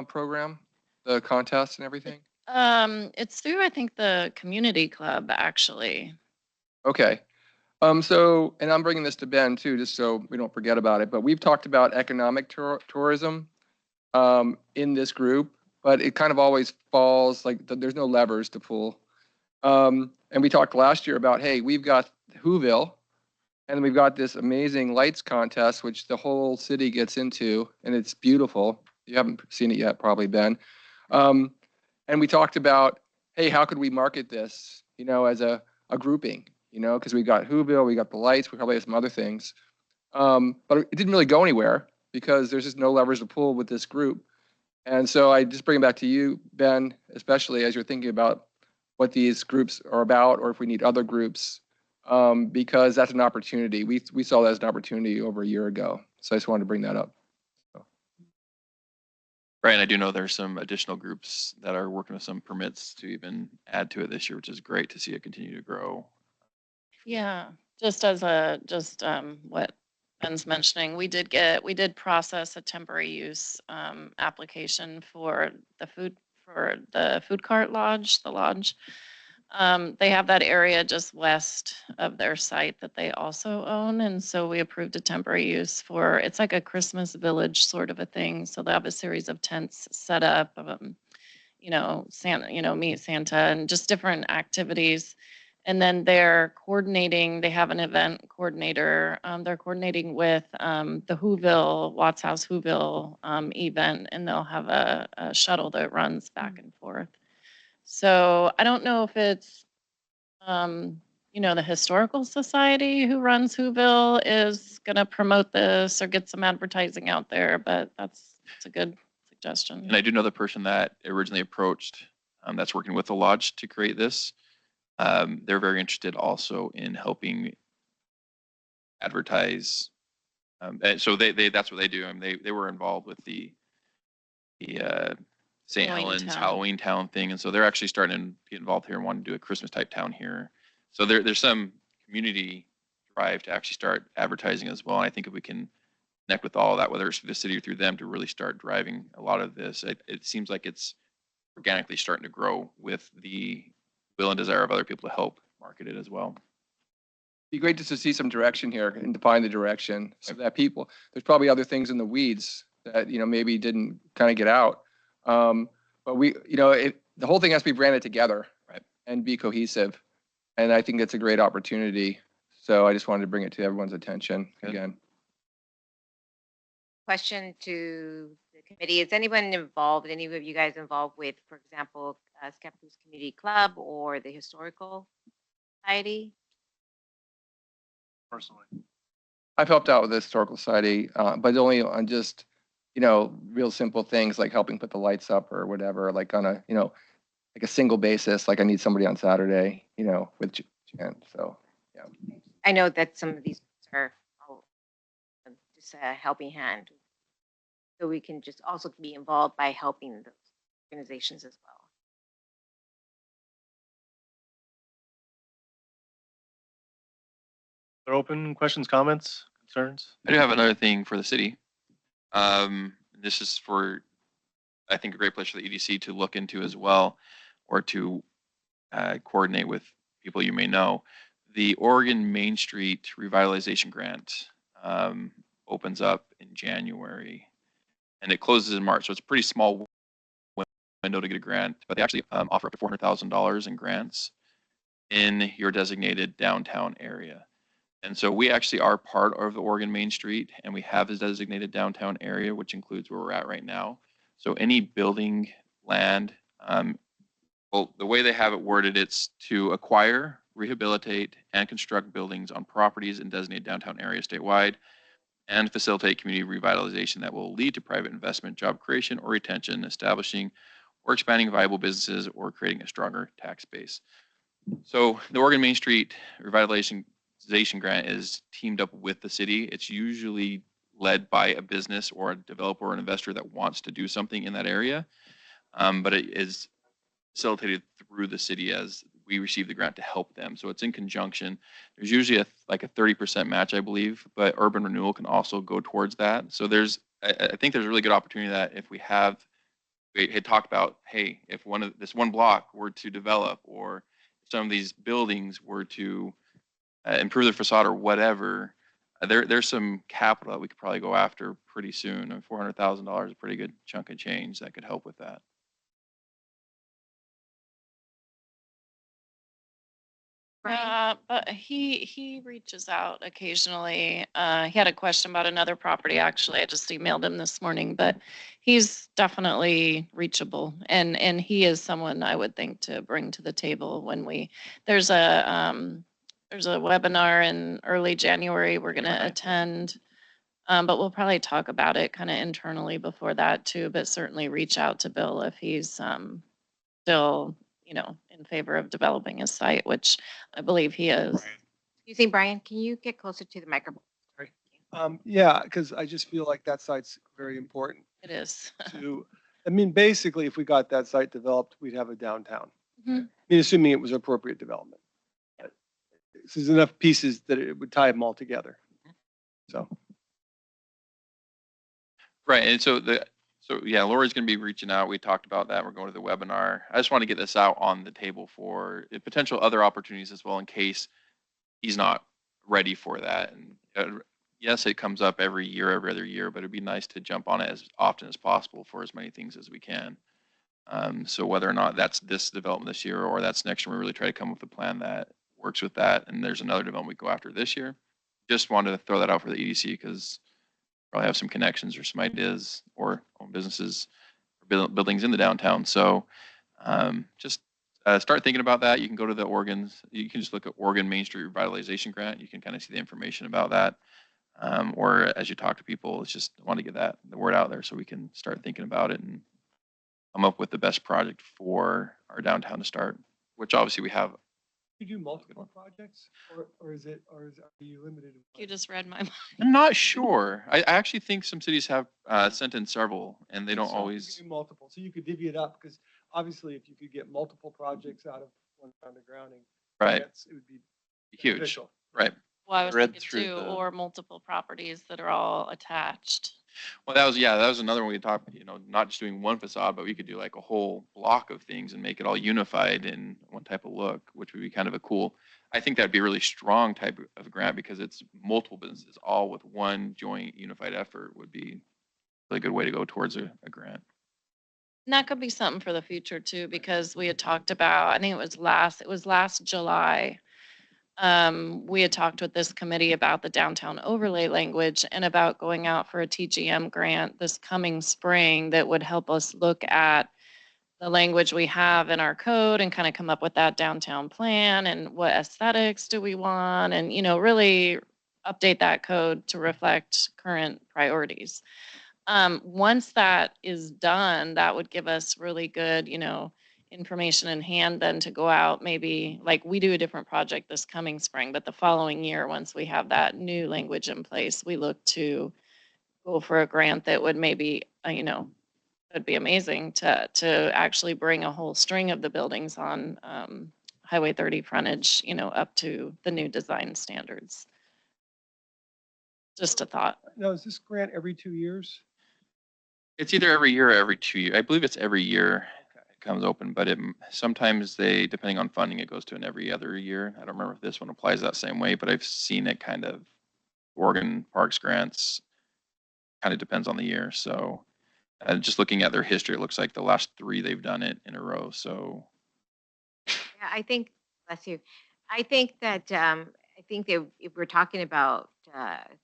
D: program, the contest and everything?
K: It's through, I think, the community club, actually.
D: Okay. So, and I'm bringing this to Ben too, just so we don't forget about it, but we've talked about economic tourism in this group, but it kind of always falls like there's no levers to pull. And we talked last year about, hey, we've got Whoville, and we've got this amazing lights contest, which the whole city gets into, and it's beautiful. You haven't seen it yet, probably, Ben. And we talked about, hey, how could we market this, as a grouping, because we got Whoville, we got the lights, we probably have some other things. But it didn't really go anywhere because there's just no levers to pull with this group. And so I just bring it back to you, Ben, especially as you're thinking about what these groups are about, or if we need other groups, because that's an opportunity. We saw that as an opportunity over a year ago. So I just wanted to bring that up.
F: Right, and I do know there's some additional groups that are working with some permits to even add to it this year, which is great to see it continue to grow.
K: Yeah, just what Ben's mentioning, we did process a temporary use application for the food cart lodge, the lodge. They have that area just west of their site that they also own. And so we approved a temporary use for, it's like a Christmas village sort of a thing. So they have a series of tents set up, Santa, meet Santa and just different activities. And then they're coordinating, they have an event coordinator. They're coordinating with the Whoville, Watts House Whoville event, and they'll have a shuttle that runs back and forth. So I don't know if it's, the Historical Society who runs Whoville is going to promote this or get some advertising out there, but that's a good suggestion.
F: And I do know the person that originally approached that's working with the lodge to create this. They're very interested also in helping advertise. And so that's what they do. I mean, they were involved with the St. Helens Halloween Town thing. And so they're actually starting to get involved here and want to do a Christmas type town here. So there's some community drive to actually start advertising as well. And I think if we can connect with all of that, whether it's through the city or through them, to really start driving a lot of this, it seems like it's organically starting to grow with the will and desire of other people to help market it as well.
D: It'd be great just to see some direction here and define the direction so that there's probably other things in the weeds that, maybe didn't kind of get out. But the whole thing has to be branded together, right, and be cohesive. And I think it's a great opportunity. So I just wanted to bring it to everyone's attention again.
E: Question to the committee. Is anyone involved, any of you guys involved with, for example, Scappoose Community Club or the Historical Society?
A: Personally,
D: I've helped out with the Historical Society, but only on just, real simple things like helping put the lights up or whatever, like on a, like a single basis, like I need somebody on Saturday, with Jan. So, yeah.
E: I know that some of these are just a helping hand. So we can just also be involved by helping those organizations as well.
A: they're open. Questions, comments, concerns?
F: I do have another thing for the city. This is for, I think, a great place for the EDC to look into as well, or to coordinate with people you may know. The Oregon Main Street Revitalization Grant opens up in January, and it closes in March. So it's a pretty small window to get a grant, but they actually offer up to $400,000 in grants in your designated downtown area. And so we actually are part of the Oregon Main Street, and we have this designated downtown area, which includes where we're at right now. So any building land. Well, the way they have it worded, it's to acquire, rehabilitate, and construct buildings on properties in designated downtown areas statewide and facilitate community revitalization that will lead to private investment, job creation, or retention, establishing or expanding viable businesses, or creating a stronger tax base. So the Oregon Main Street Revitalization Grant is teamed up with the city. It's usually led by a business or a developer or an investor that wants to do something in that area. But it is facilitated through the city as we receive the grant to help them. So it's in conjunction. There's usually like a 30% match, I believe, but urban renewal can also go towards that. So I think there's a really good opportunity that if we had talked about, hey, if this one block were to develop, or some of these buildings were to improve their facade or whatever, there's some capital that we could probably go after pretty soon. And $400,000 is a pretty good chunk of change that could help with that.
K: But he reaches out occasionally. He had a question about another property, actually. I just emailed him this morning, but he's definitely reachable. And he is someone I would think to bring to the table when there's a webinar in early January we're going to attend. But we'll probably talk about it kind of internally before that too, but certainly reach out to Bill if he's still, in favor of developing a site, which I believe he is.
E: Excuse me, Brian, can you get closer to the microphone?
B: Yeah, because I just feel like that site's very important
K: It is.
B: basically, if we got that site developed, we'd have a downtown.
K: Mhm.
B: Assuming it was appropriate development. But there's enough pieces that it would tie them all together. So.
F: Right. And so yeah, Lori's going to be reaching out. We talked about that. We're going to the webinar. I just want to get this out on the table for potential other opportunities as well, in case he's not ready for that. And yes, it comes up every year, every other year, but it'd be nice to jump on it as often as possible for as many things as we can. So whether or not that's this development this year or that's next year, we really try to come up with a plan that works with that. And there's another development we go after this year. Just wanted to throw that out for the EDC because probably have some connections or some ideas or own businesses or buildings in the downtown. So just start thinking about that. You can go to you can just look at Oregon Main Street Revitalization Grant. You can kind of see the information about that. Or as you talk to people, it's just want to get the word out there so we can start thinking about it and come up with the best project for our downtown to start, which obviously we have.
B: You do multiple projects or are you limited?
K: You just read my mind.
F: I'm not sure. I actually think some cities have sent in several and they don't always.
B: Do multiple, so you could divvy it up because obviously if you could get multiple projects out of one round of grounding,
F: Right.
B: it would be
F: Huge.
B: beneficial.
F: Right.
K: Well, I was
I: read
K: thinking
I: through
K: two
I: the-
K: or multiple properties that are all attached.
F: Well, that was another one we talked, not just doing one facade, but we could do like a whole block of things and make it all unified in one type of look, which would be kind of I think that'd be a really strong type of grant because it's multiple businesses all with one joint unified effort would be a really good way to go towards a grant.
K: And that could be something for the future too, because we had talked about, I think it was last July. We had talked with this committee about the downtown overlay language and about going out for a TGM grant this coming spring that would help us look at the language we have in our code and kind of come up with that downtown plan and what aesthetics do we want and, really update that code to reflect current priorities. Once that is done, that would give us really good, information in hand then to go out maybe like we do a different project this coming spring, but the following year, once we have that new language in place, we look to go for a grant that would maybe, it'd be amazing to actually bring a whole string of the buildings on Highway 30 frontage, up to the new design standards. Just a thought.
B: Now, is this grant every 2 years?
F: It's either every year or every 2 years. I believe it's every year it comes open, but sometimes depending on funding, it goes to an every other year. I don't remember if this one applies that same way, but I've seen it kind of Oregon Parks grants kind of depends on the year. So just looking at their history, it looks like the last 3 they've done it in a row. So
E: Yeah, I think, bless you. I think that if we're talking about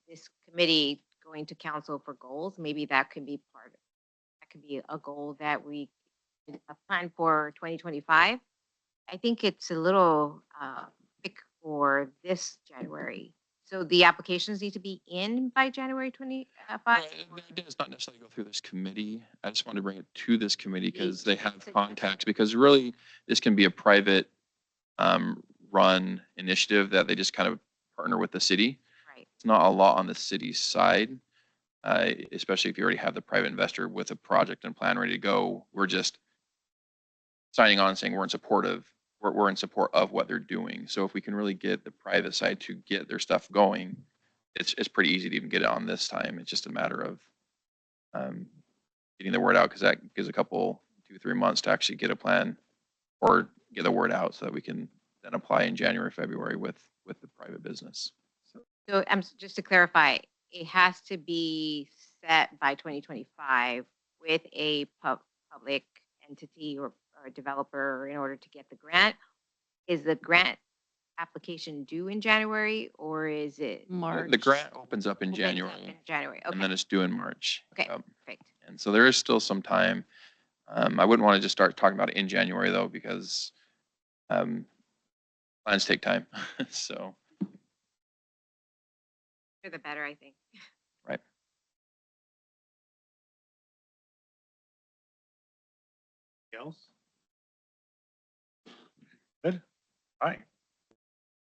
E: this committee going to council for goals, maybe that could be a goal that we a plan for 2025. I think it's a little quick for this January. So the applications need to be in by January 25?
F: It does not necessarily go through this committee. I just wanted to bring it to this committee because they have
E: So-
F: contacts, because really this can be a private run initiative that they just kind of partner with the city.
E: Right.
F: It's not a lot on the city's side, especially if you already have the private investor with a project and plan ready to go. We're just signing on and saying we're in support of what they're doing. So if we can really get the private side to get their stuff going, it's pretty easy to even get it on this time. It's just a matter of getting the word out, because that gives a couple, 2-3 months to actually get a plan or get the word out so that we can then apply in January, February with the private business.
E: So just to clarify, it has to be set by 2025 with a public entity or a developer in order to get the grant. Is the grant application due in January, or is it?
K: March.
F: The grant opens up in
E: opens up
F: January,
E: in January,
F: and
E: okay,
F: then it's due in March.
E: okay, perfect.
F: And so there is still some time. I wouldn't want to just start talking about it in January though, because plans take time. So,
E: For the better, I think.
F: right.
A: Anything else? Good. All right.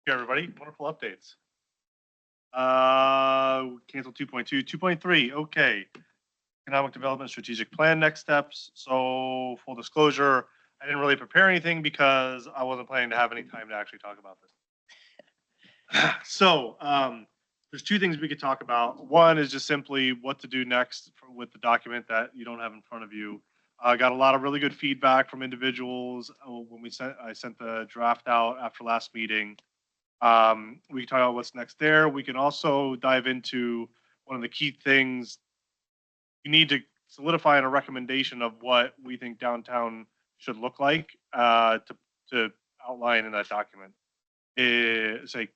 A: Hey, everybody. Wonderful updates. Cancel 2.2, 2.3. Okay. Economic Development Strategic Plan next steps. So full disclosure, I didn't really prepare anything because I wasn't planning to have any time to actually talk about this. So there's two things we could talk about. One is just simply what to do next with the document that you don't have in front of you. I got a lot of really good feedback from individuals when I sent the draft out after last meeting. We can talk about what's next there. We can also dive into one of the key things you need to solidify in a recommendation of what we think downtown should look like to outline in that document. Say,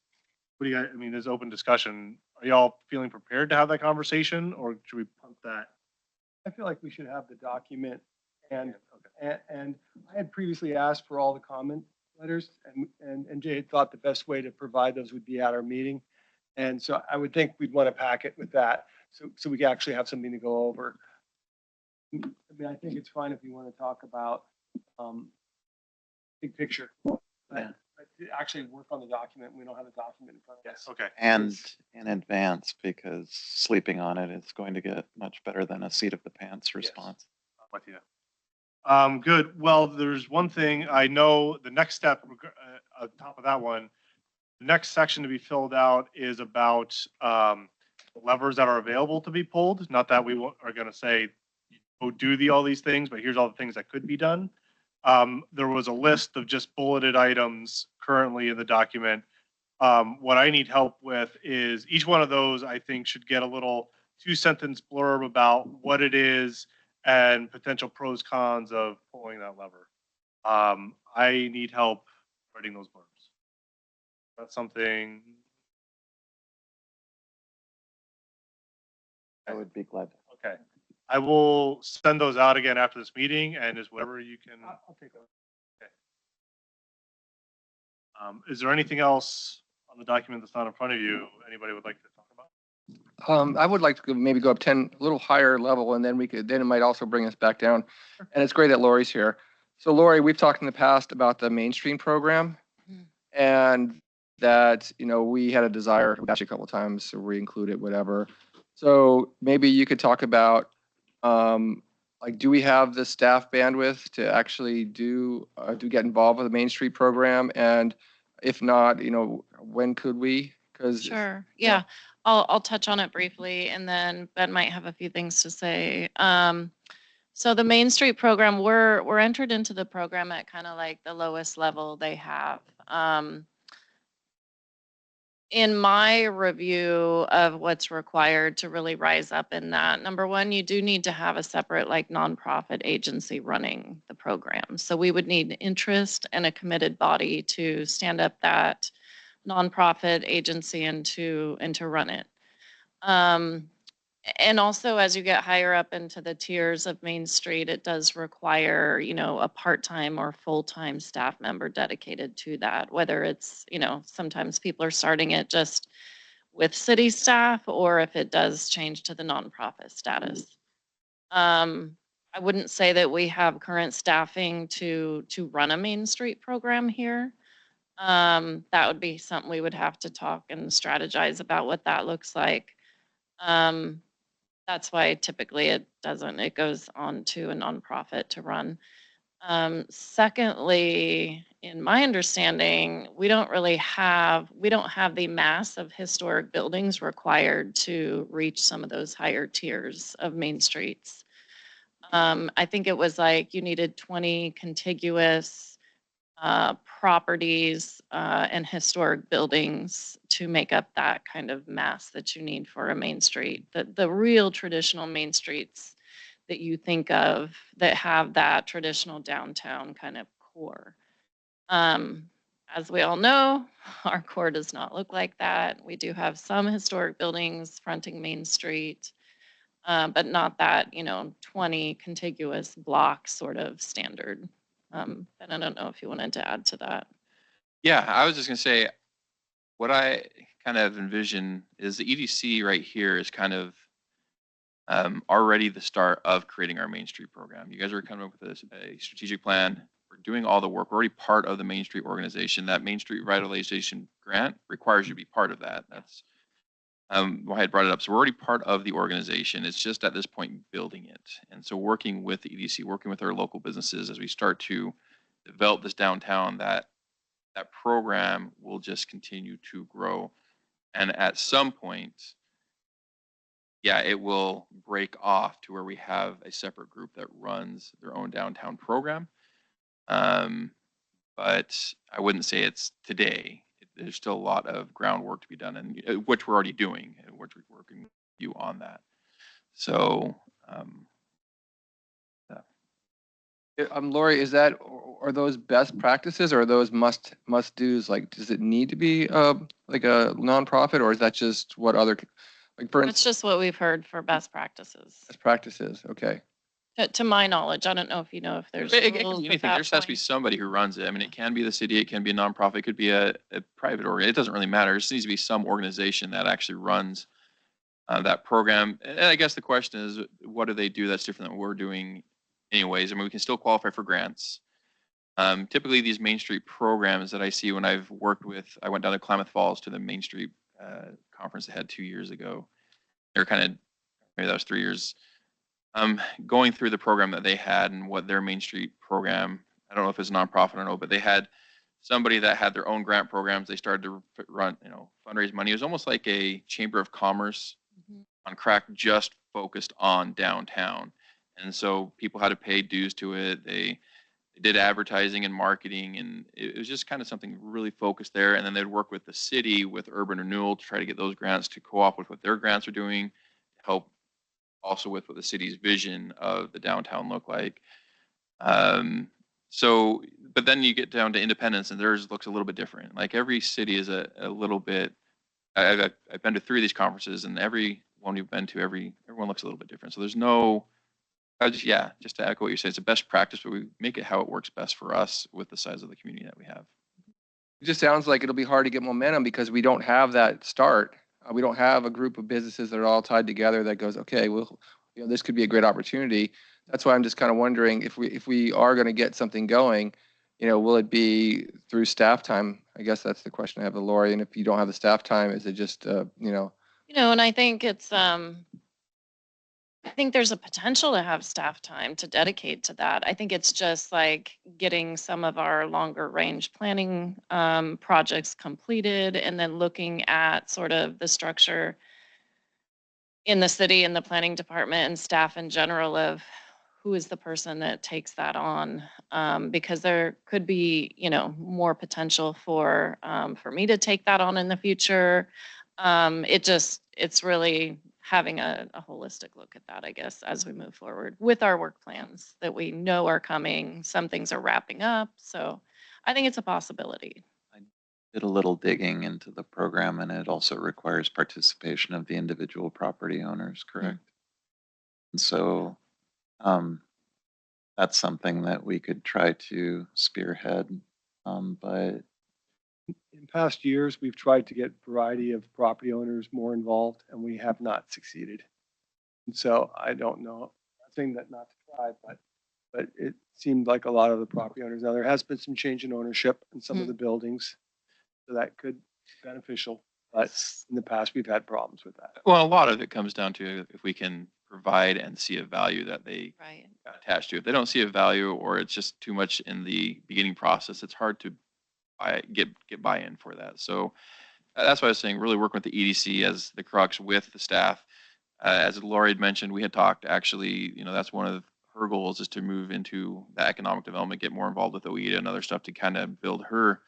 A: what do you guys, I mean, there's open discussion. Are y'all feeling prepared to have that conversation, or should we punt that?
B: I feel like we should have the document, and I had previously asked for all the comment letters, and Jay had thought the best way to provide those would be at our meeting. And so I would think we'd want to pack it with that, so we can actually have something to go over. I mean, I think it's fine if you want to talk about big picture.
I: Yeah.
B: But to actually work on the document, we don't have a document in front of us.
A: Yes, okay.
I: And in advance, because sleeping on it is going to get much better than a seat of the pants response.
A: I'm with you. Good. Well, there's one thing I know, the next step on top of that one, the next section to be filled out is about levers that are available to be pulled. Not that we are going to say, go do all these things, but here's all the things that could be done. There was a list of just bulleted items currently in the document. What I need help with is each one of those, I think, should get a little 2-sentence blurb about what it is and potential pros, cons of pulling that lever. I need help writing those blurbs. That's something.
I: I would be glad to.
A: Okay. I will send those out again after this meeting, and is whatever you can.
B: I'll take it.
A: Okay. Is there anything else on the document that's not in front of you anybody would like to talk about?
D: I would like to maybe go up a little higher level, and then it might also bring us back down. And it's great that Lori's here. So Lori, we've talked in the past about the mainstream program, and that, we had a desire, actually a couple of times, to re-include it, whatever. So maybe you could talk about, like, do we have the staff bandwidth to actually do get involved with the Main Street program? And if not, when could we? Because
K: Sure. Yeah. I'll touch on it briefly, and then Ben might have a few things to say. So the Main Street program, we're entered into the program at kind of like the lowest level they have. In my review of what's required to really rise up in that, number one, you do need to have a separate like nonprofit agency running the program. So we would need interest and a committed body to stand up that nonprofit agency and to run it. And also, as you get higher up into the tiers of Main Street, it does require, a part-time or full-time staff member dedicated to that, whether it's, sometimes people are starting it just with city staff, or if it does change to the nonprofit status. I wouldn't say that we have current staffing to run a Main Street program here. That would be something we would have to talk and strategize about what that looks like. That's why typically it goes on to a nonprofit to run. Secondly, in my understanding, we don't have the mass of historic buildings required to reach some of those higher tiers of main streets. I think it was like you needed 20 contiguous properties and historic buildings to make up that kind of mass that you need for a main street. The real traditional main streets that you think of that have that traditional downtown kind of core. As we all know, our core does not look like that. We do have some historic buildings fronting Main Street, but not that, 20 contiguous block sort of standard. And I don't know if you wanted to add to that.
F: Yeah, I was just gonna say, what I kind of envision is the EDC right here is kind of already the start of creating our Main Street program. You guys are coming up with a strategic plan. We're doing all the work. We're already part of the Main Street organization. That Main Street revitalization grant requires you to be part of that. That's why I had brought it up. So we're already part of the organization. It's just at this point building it. And so working with the EDC, working with our local businesses as we start to develop this downtown, that program will just continue to grow. And at some point, yeah, it will break off to where we have a separate group that runs their own downtown program. But I wouldn't say it's today. There's still a lot of groundwork to be done, and which we're already doing, and which we're working with you on that. So,
D: Lori, are those best practices or are those must do's? Like, does it need to be like a nonprofit, or is that just what other, like for
K: It's
D: instance,
K: just what we've heard for best practices.
D: best practices? Okay.
K: To my knowledge, I don't know if you know if there's
F: it can
K: rules
F: be
K: at
F: anything.
K: that
F: There just has to be
K: point.
F: somebody who runs it. I mean, it can be the city, it can be a nonprofit, it could be a private organ. It doesn't really matter. It just needs to be some organization that actually runs that program. And I guess the question is, what do they do that's different than what we're doing anyways? I mean, we can still qualify for grants. Typically, these Main Street programs that I see when I've worked with, I went down to Klamath Falls to the Main Street conference they had 2 years ago. They're kind of, maybe that was 3 years. Going through the program that they had and what their Main Street program, I don't know if it's a nonprofit or no, but they had somebody that had their own grant programs. They started to run, fundraise money. It was almost like a chamber of commerce on crack, just focused on downtown. And so people had to pay dues to it. They did advertising and marketing, and it was just kind of something really focused there. And then they'd work with the city, with urban renewal, to try to get those grants to co-op with what their grants are doing, to help also with what the city's vision of the downtown look like. So, but then you get down to independence, and theirs looks a little bit different. Like every city is a little bit. I've been to 3 of these conferences, and every one we've been to, everyone looks a little bit different. So there's no. Just to echo what you said, it's a best practice, but we make it how it works best for us with the size of the community that we have.
D: It just sounds like it'll be hard to get momentum because we don't have that start. We don't have a group of businesses that are all tied together that goes, okay, well, this could be a great opportunity. That's why I'm just kind of wondering if we are going to get something going, will it be through staff time? I guess that's the question I have to Lori. And if you don't have the staff time, is it just,
K: And I think it's, I think there's a potential to have staff time to dedicate to that. I think it's just like getting some of our longer range planning projects completed, and then looking at sort of the structure in the city and the planning department and staff in general of who is the person that takes that on, because there could be, more potential for me to take that on in the future. It's really having a holistic look at that, I guess, as we move forward with our work plans that we know are coming. Some things are wrapping up. So I think it's a possibility.
I: did a little digging into the program, and it also requires participation of the individual property owners, correct? And so that's something that we could try to spearhead. But
B: In past years, we've tried to get a variety of property owners more involved, and we have not succeeded. And so I don't know, I'm saying that not to try, but it seemed like a lot of the property owners. Now, there has been some change in ownership in some of the buildings, so that could be beneficial. But in the past, we've had problems with that.
F: Well, a lot of it comes down to if we can provide and see a value that they
K: Right.
F: attach to. If they don't see a value or it's just too much in the beginning process, it's hard to get buy-in for that. So that's why I was saying really work with the EDC as the crux with the staff. As Lori had mentioned, we had talked actually, that's one of her goals is to move into the economic development, get more involved with OEDA and other stuff to kind of build her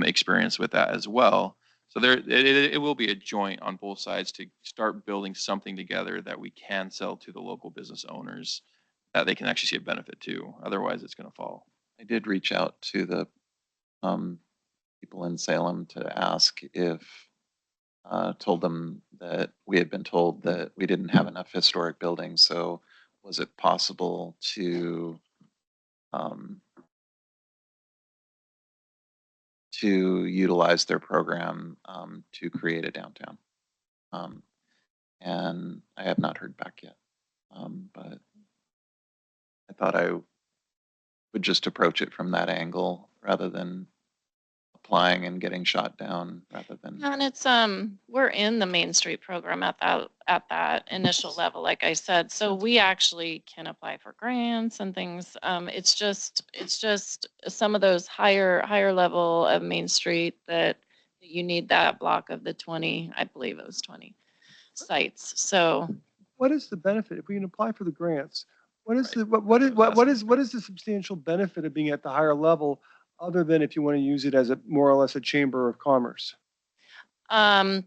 F: experience with that as well. So it will be a joint on both sides to start building something together that we can sell to the local business owners that they can actually see a benefit to. Otherwise, it's going to fall.
I: I did reach out to the people in Salem to ask if, told them that we had been told that we didn't have enough historic buildings. So was it possible to utilize their program to create a downtown? And I have not heard back yet. But I thought I would just approach it from that angle rather than applying and getting shot down rather than.
K: And it's we're in the Main Street program at that initial level, like I said. So we actually can apply for grants and things. It's just some of those higher level of Main Street that you need that block of the 20, I believe it was 20 sites. So
B: What is the benefit if we can apply for the grants? What is
F: Right.
B: the, what is the substantial benefit of being at the higher level other than if you want to use it as a more or less a chamber of commerce?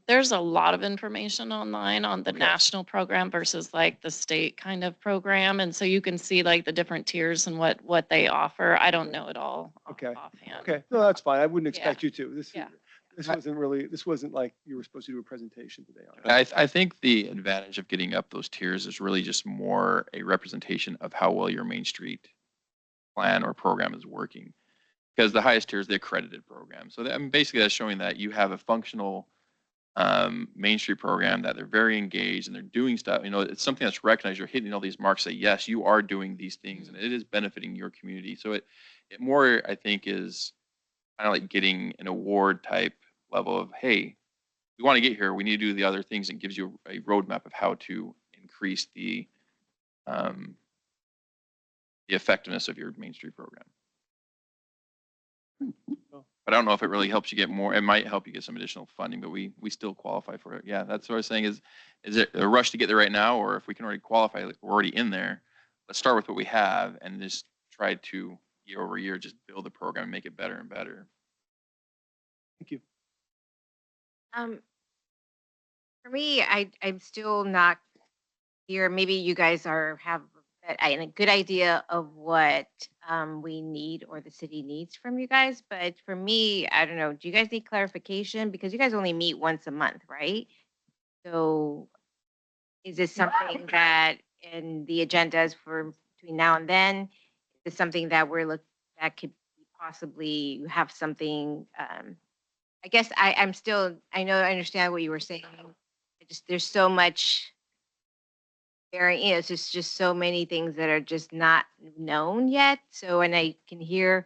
K: there's a lot of information online on the
B: Okay.
K: national program versus like the state kind of program. And so you can see like the different tiers and what they offer. I don't know it all
B: Okay.
K: offhand.
B: Okay, no, that's fine. I wouldn't
K: Yeah.
B: expect you to.
K: Yeah.
B: This wasn't like you were supposed to do a presentation today on it.
F: I think the advantage of getting up those tiers is really just more a representation of how well your Main Street plan or program is working. Because the highest tier is the accredited program. So basically that's showing that you have a functional Main Street program, that they're very engaged and they're doing stuff. It's something that's recognized. You're hitting all these marks. Say yes, you are doing these things, and it is benefiting your community. So it more, I think, is kind of like getting an award type level of, hey, we want to get here. We need to do the other things, and gives you a roadmap of how to increase the effectiveness of your Main Street program. But I don't know if it really helps you get more. It might help you get some additional funding, but we still qualify for it. Yeah, that's what I was saying. Is it a rush to get there right now, or if we can already qualify, like we're already in there, let's start with what we have and just try to year over year just build the program and make it better and better.
B: Thank you.
E: For me, I'm still not clear. Maybe you guys have a good idea of what we need or the city needs from you guys. But for me, I don't know. Do you guys need clarification? Because you guys only meet once a month, right? So is this something that in the agendas for between now and then? Is this something that that could possibly have something? I guess I understand what you were saying. There's so much it's just so many things that are just not known yet. So, and I can hear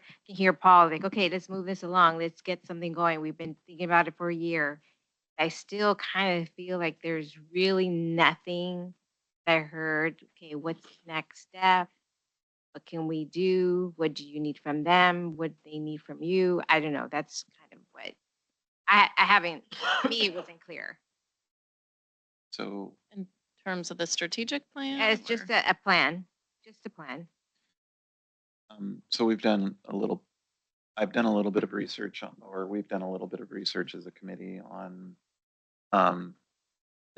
E: Paul like, okay, let's move this along. Let's get something going. We've been thinking about it for a year. I still kind of feel like there's really nothing that I heard. Okay, what's the next step? What can we do? What do you need from them? What they need from you? I don't know. That's kind of what I haven't, to me, it wasn't clear.
I: So
K: In terms of the strategic plan?
E: It's just
K: or-
E: a plan, just a plan.
I: so we've done a little. I've done a little bit of research on, or we've done a little bit of research as a committee on the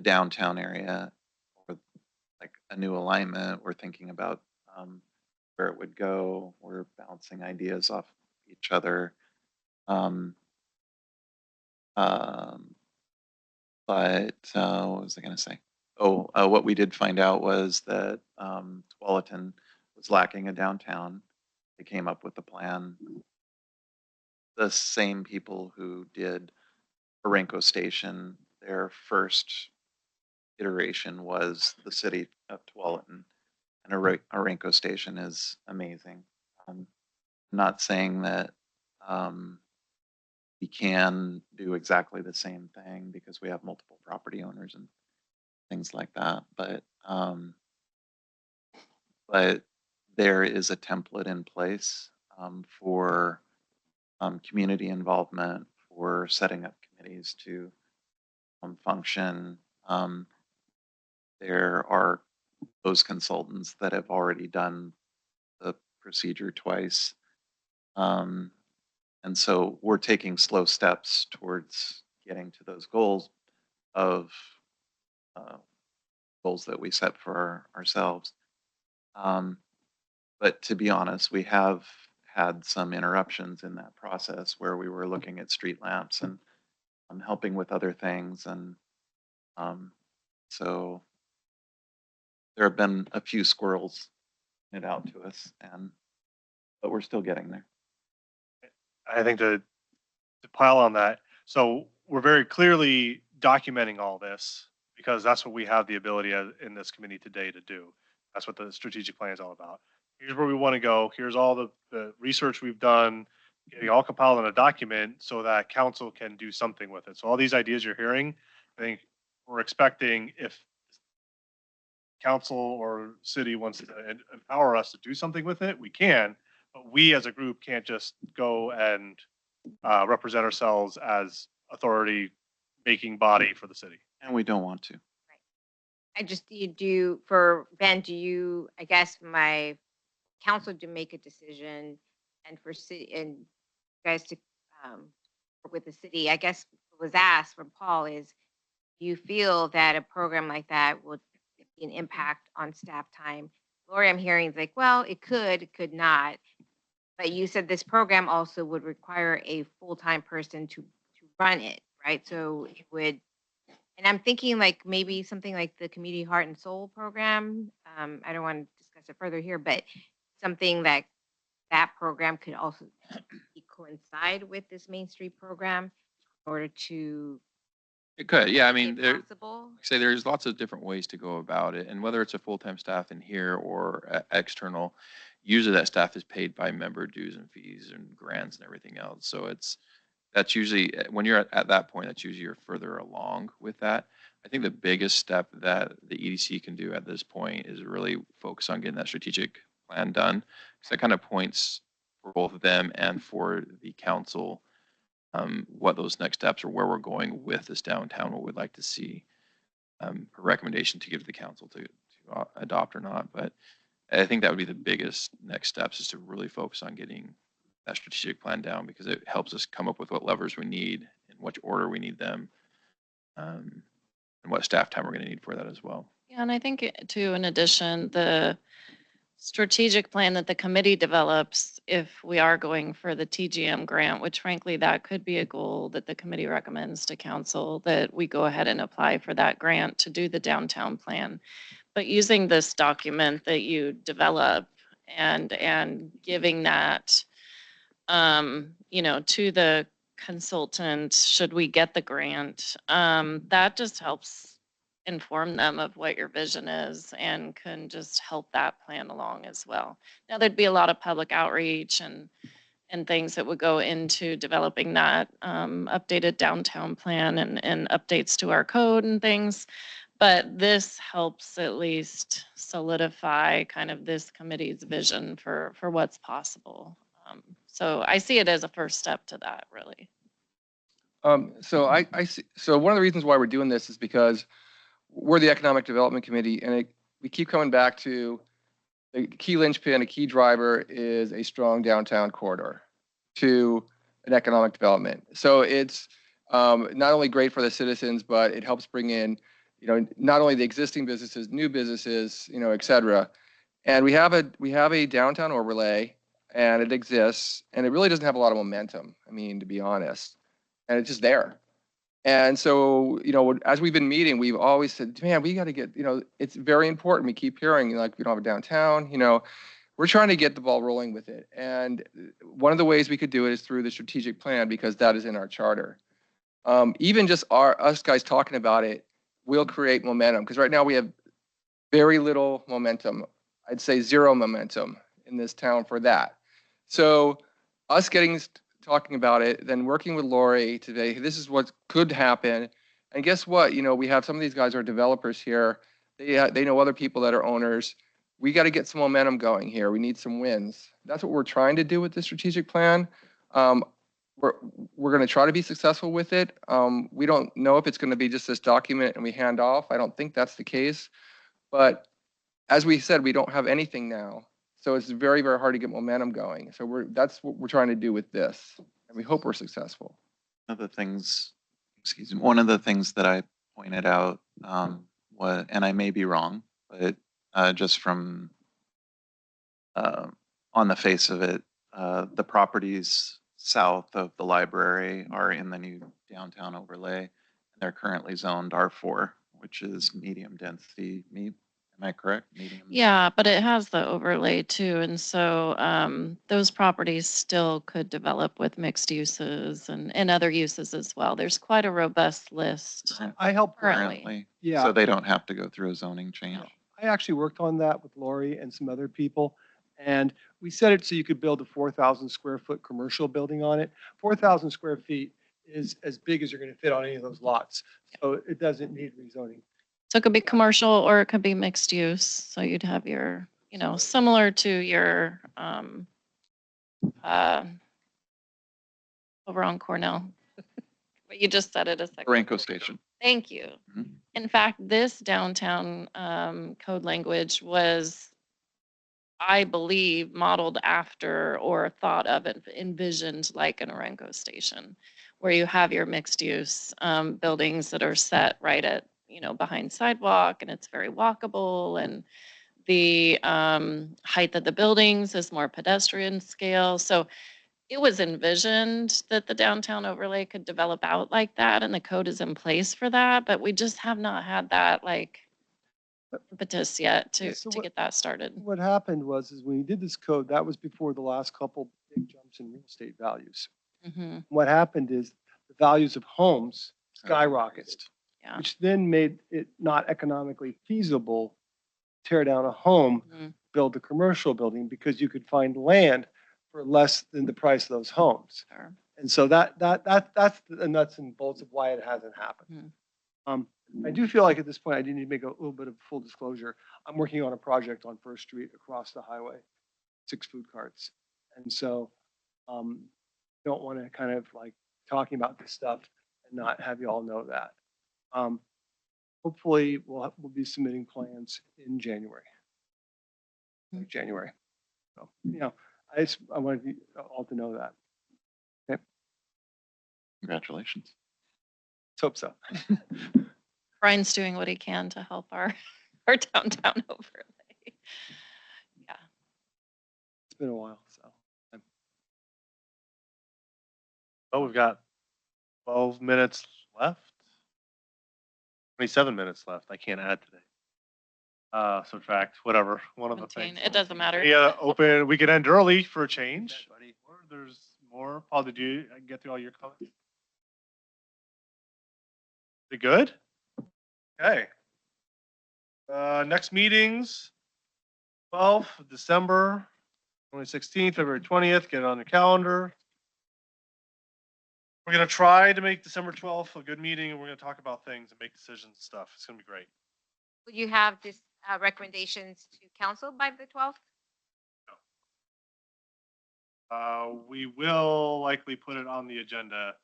I: downtown area, or like a new alignment. We're thinking about where it would go. We're bouncing ideas off each other. But what was I going to say? Oh, what we did find out was that Tualatin was lacking a downtown. They came up with a plan. The same people who did Orenco Station, their first iteration was the city of Tualatin. And Orenco Station is amazing. I'm not saying that we can do exactly the same thing because we have multiple property owners and things like that, but there is a template in place for community involvement, for setting up committees to function. There are those consultants that have already done the procedure twice. And so we're taking slow steps towards getting to those goals of goals that we set for ourselves. But to be honest, we have had some interruptions in that process where we were looking at street lamps and helping with other things. And so there have been a few squirrels pointed out to us, but we're still getting there.
A: I think to pile on that, so we're very clearly documenting all this because that's what we have the ability in this committee today to do. That's what the strategic plan is all about. Here's where we want to go. Here's all the research we've done, getting all compiled in a document so that council can do something with it. So all these ideas you're hearing, I think we're expecting if council or city wants to empower us to do something with it, we can, but we as a group can't just go and represent ourselves as authority making body for the city.
I: And we don't want to.
E: I just, for Ben, I guess my council to make a decision and for city and guys to work with the city, I guess what was asked from Paul is, do you feel that a program like that would be an impact on staff time? Lori, I'm hearing is like, well, it could not. But you said this program also would require a full-time person to run it, right? So it would, and I'm thinking like maybe something like the Community Heart and Soul program. I don't want to discuss it further here, but something that program could also coincide with this Main Street program in order to
F: It could, yeah. I
E: make
F: mean,
E: it possible.
F: say there's lots of different ways to go about it, and whether it's a full-time staff in here or external, usually that staff is paid by member dues and fees and grants and everything else. So that's usually when you're at that point, that's usually you're further along with that. I think the biggest step that the EDC can do at this point is really focus on getting that strategic plan done, because that kind of points for both of them and for the council what those next steps are, where we're going with this downtown, what we'd like to see, a recommendation to give to the council to adopt or not. But I think that would be the biggest next steps, is to really focus on getting that strategic plan down, because it helps us come up with what levers we need, in which order we need them, and what staff time we're going to need for that as well.
K: Yeah, and I think too, in addition, the strategic plan that the committee develops, if we are going for the TGM grant, which frankly, that could be a goal that the committee recommends to council, that we go ahead and apply for that grant to do the downtown plan. But using this document that you develop and giving that, to the consultant, should we get the grant, that just helps inform them of what your vision is and can just help that plan along as well. Now, there'd be a lot of public outreach and things that would go into developing that updated downtown plan and updates to our code and things. But this helps at least solidify kind of this committee's vision for what's possible. So I see it as a first step to that, really.
D: So I see, so one of the reasons why we're doing this is because we're the Economic Development Committee, and we keep coming back to the key linchpin, a key driver is a strong downtown corridor to an economic development. So it's not only great for the citizens, but it helps bring in, not only the existing businesses, new businesses, et cetera. And we have a downtown overlay, and it exists, and it really doesn't have a lot of momentum, I mean, to be honest. And it's just there. And so, as we've been meeting, we've always said, man, we got to get, it's very important. We keep hearing, like, we don't have a downtown, we're trying to get the ball rolling with it. And one of the ways we could do it is through the strategic plan, because that is in our charter. Even just us guys talking about it will create momentum, because right now we have very little momentum. I'd say zero momentum in this town for that. So us talking about it, then working with Lori today, this is what could happen. And guess what? We have some of these guys are developers here. They know other people that are owners. We got to get some momentum going here. We need some wins. That's what we're trying to do with the strategic plan. We're going to try to be successful with it. We don't know if it's going to be just this document and we hand off. I don't think that's the case. But as we said, we don't have anything now. So it's very, very hard to get momentum going. So that's what we're trying to do with this. And we hope we're successful.
I: One of the things that I pointed out was, and I may be wrong, but just from on the face of it, the properties south of the library are in the new downtown overlay. And they're currently zoned R4, which is medium density. Am I correct? Medium.
K: Yeah, but it has the overlay too. And so those properties still could develop with mixed uses and other uses as well. There's quite a robust list
B: I helped,
K: currently.
B: yeah.
I: So they don't have to go through a zoning change.
B: I actually worked on that with Lori and some other people. And we set it so you could build a 4,000 square foot commercial building on it. 4,000 square feet is as big as you're going to fit on any of those lots. So it doesn't need rezoning.
K: So it could be commercial or it could be mixed use. So you'd have your, similar to your over on Cornell. But you just said it a second.
I: Ranco Station.
K: Thank you.
I: Mhm.
K: In fact, this downtown code language was, I believe, modeled after or thought of and envisioned like an Orenco station, where you have your mixed use buildings that are set right at, behind sidewalk, and it's very walkable, and the height of the buildings is more pedestrian scale. So it was envisioned that the downtown overlay could develop out like that, and the code is in place for that, but we just have not had that impetus yet to get that started.
B: What happened was when we did this code, that was before the last couple big jumps in real estate values.
K: Mm-hmm.
B: What happened is the values of homes skyrocketed,
K: Yeah.
B: which then made it not economically feasible to tear down a home, build a commercial building, because you could find land for less than the price of those homes.
K: Sure.
B: And so that's the nuts and bolts of why it hasn't happened. I do feel like at this point I do need to make a little bit of full disclosure. I'm working on a project on First Street across the highway, 6 food carts, and so don't want to kind of like talking about this stuff and not have you all know that. Hopefully we'll be submitting plans in January. January. So, I want you all to know that. Okay.
I: Congratulations.
B: Let's hope so.
K: Brian's doing what he can to help our downtown overlay. Yeah.
B: It's been a while, so.
A: Oh, we've got 12 minutes left. 27 minutes left. I can't add today. Subtract, whatever, one of the things.
K: It doesn't matter.
A: Yeah, open, we could end early for a change. Or there's more. Paul, did you get through all your comments? Is it good? Okay. Next meetings, 12th of December, 2016, February 20th, get it on the calendar. We're going to try to make December 12th a good meeting, and we're going to talk about things and make decisions and stuff. It's going to be great.
E: Will you have this recommendations to council by the 12th?
A: We will likely put it on the agenda.